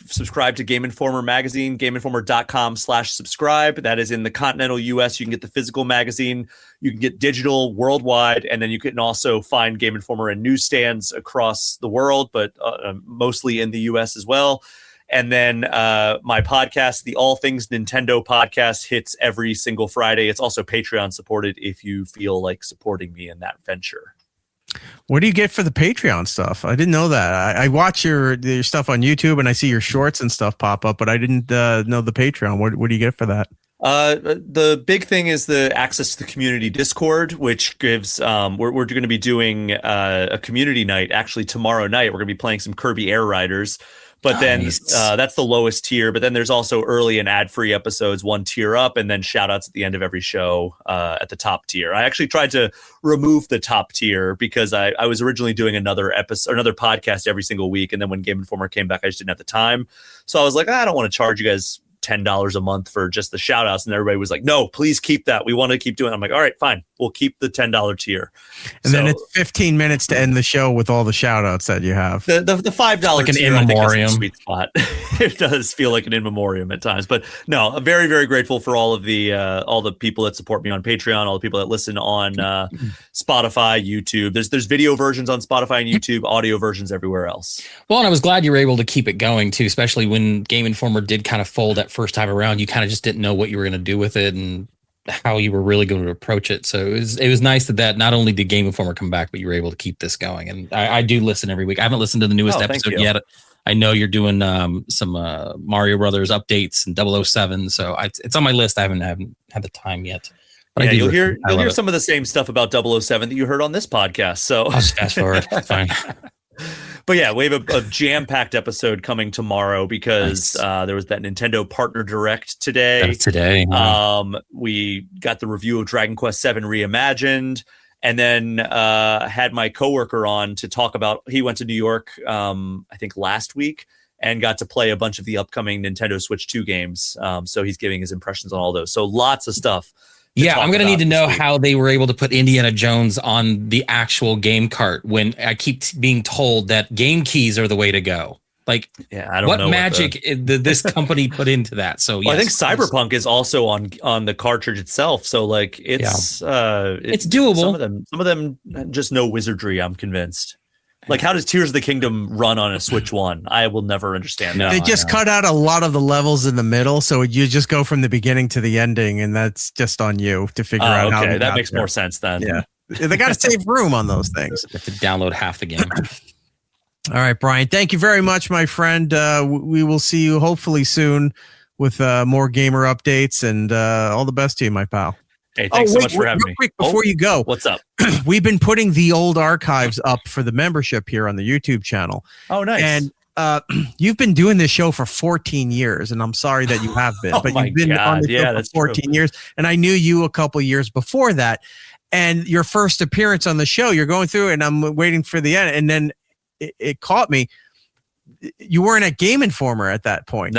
subscribe to Game Informer magazine, GameInformer.com/subscribe. That is in the continental US. You can get the physical magazine. You can get digital worldwide. And then you can also find Game Informer in newsstands across the world, but mostly in the US as well. And then my podcast, the All Things Nintendo podcast, hits every single Friday. It's also Patreon supported if you feel like supporting me in that venture. What do you get for the Patreon stuff? I didn't know that. I watch your stuff on YouTube and I see your shorts and stuff pop up, but I didn't know the Patreon. What do you get for that? The big thing is the access to the community Discord, which gives we're going to be doing a community night actually tomorrow night. We're going to be playing some Kirby Air Riders. But nice. Then that's the lowest tier. But then there's also early and ad-free episodes, one tier up, and then shout-outs at the end of every show at the top tier. I actually tried to remove the top tier because I was originally doing another podcast every single week. And then when Game Informer came back, I just didn't have the time. So I was like, I don't want to charge you guys $10 a month for just the shout-outs. And everybody was like, no, please keep that. We want to keep doing it. I'm like, all right, fine. We'll keep the $10 tier. And then it's 15 minutes to end the show with all the shout-outs that you have. The $5 like an tier, in memoriam. I think, is the sweet spot. It does feel like an in memoriam at times. But no, I'm very, very grateful for all the people that support me on Patreon, all the people that listen on Spotify, YouTube. There's video versions on Spotify and YouTube, audio versions everywhere else. Well, and I was glad you were able to keep it going too, especially when Game Informer did kind of fold that first time around. You kind of just didn't know what you were going to do with it and how you were really going to approach it. So it was nice that not only did Game Informer come back, but you were able to keep this going. And I do listen every week. I haven't listened to the newest episode yet. I know you're doing some Mario Brothers updates and 007. So it's on my list. I haven't had the time yet. But yeah, you'll hear some of the same stuff about 007 that you heard on this podcast. So I'll just fast forward. Fine. But yeah, we have a jam-packed episode coming tomorrow because there was that Nintendo Partner Direct today. That's today. We got the review of Dragon Quest VII Reimagined, and then had my coworker on to talk about. He went to New York, I think last week, and got to play a bunch of the upcoming Nintendo Switch 2 games. So he's giving his impressions on all those. So lots of stuff. Yeah, I'm going to need to know how they were able to put Indiana Jones on the actual game cart when I keep being told that game keys are the way to go. Like, yeah, I don't know what magic did this company put into that. So well, yes, I think Cyberpunk is also on the cartridge itself. So like it's doable. Some of them just know wizardry, I'm convinced. Like, how does Tears of the Kingdom run on a Switch 1? I will never understand that. They just cut out a lot of the levels in the middle, so you just go from the beginning to the ending, and that's just on you to figure out how. Okay, that makes more sense then. Yeah, they got to save room on those things. You have to download half the game. All right, Brian, thank you very much, my friend. We will see you hopefully soon with more gamer updates, and all the best to you, my pal. Hey, thanks so much for having me. Quick, before you go, what's up? We've been putting the old archives up for the membership here on the YouTube channel. Oh, nice. And you've been doing this show for 14 years, and I'm sorry that you have been, but you've been on the show for 14 years, and I knew you a couple years before that. And your first appearance on the show, you're going through, and I'm waiting for the end, and then it caught me. You weren't at Game Informer at that point.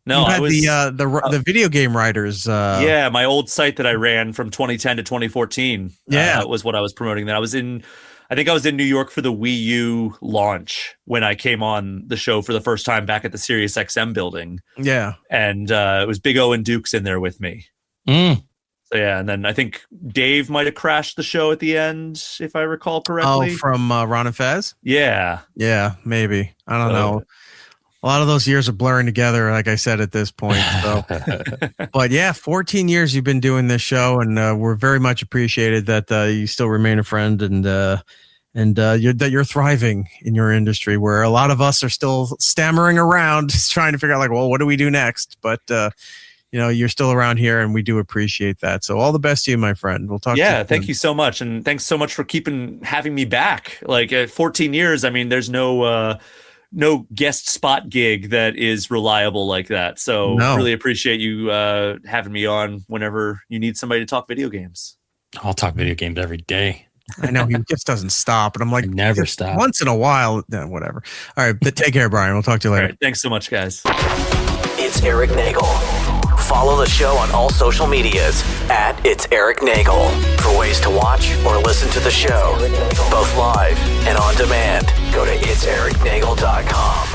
No, I was the video game writers. Yeah, my old site that I ran from 2010 to 2014. Yeah, was what I was promoting. Then I think I was in New York for the Wii U launch when I came on the show for the first time back at the Sirius XM building. Yeah, and it was Big O and Dukes in there with me. So yeah, and then I think Dave might have crashed the show at the end, if I recall correctly. Oh, from Ron and Fez? Yeah, maybe. I don't know. A lot of those years are blurring together, like I said, at this point. So, but yeah, 14 years you've been doing this show, and we're very much appreciated that you still remain a friend, and that you're thriving in your industry, where a lot of us are still stammering around, just trying to figure out, like, well, what do we do next? But you're still around here, and we do appreciate that. So all the best to you, my friend. We'll talk. Yeah, thank you so much, and thanks so much for having me back. Like 14 years, I mean, there's no guest spot gig that is reliable like that. So really appreciate you having me on whenever you need somebody to talk video games. I'll talk video games every day. I know he just doesn't stop, and I'm like, never stop. Once in a while, whatever. All right, but take care, Brian. We'll talk to you later. All right, thanks so much, guys. It's Eric Nagel. Follow the show on all social medias at It's Eric Nagel for ways to watch or listen to the show, both live and on demand. Go to itsericnagel.com.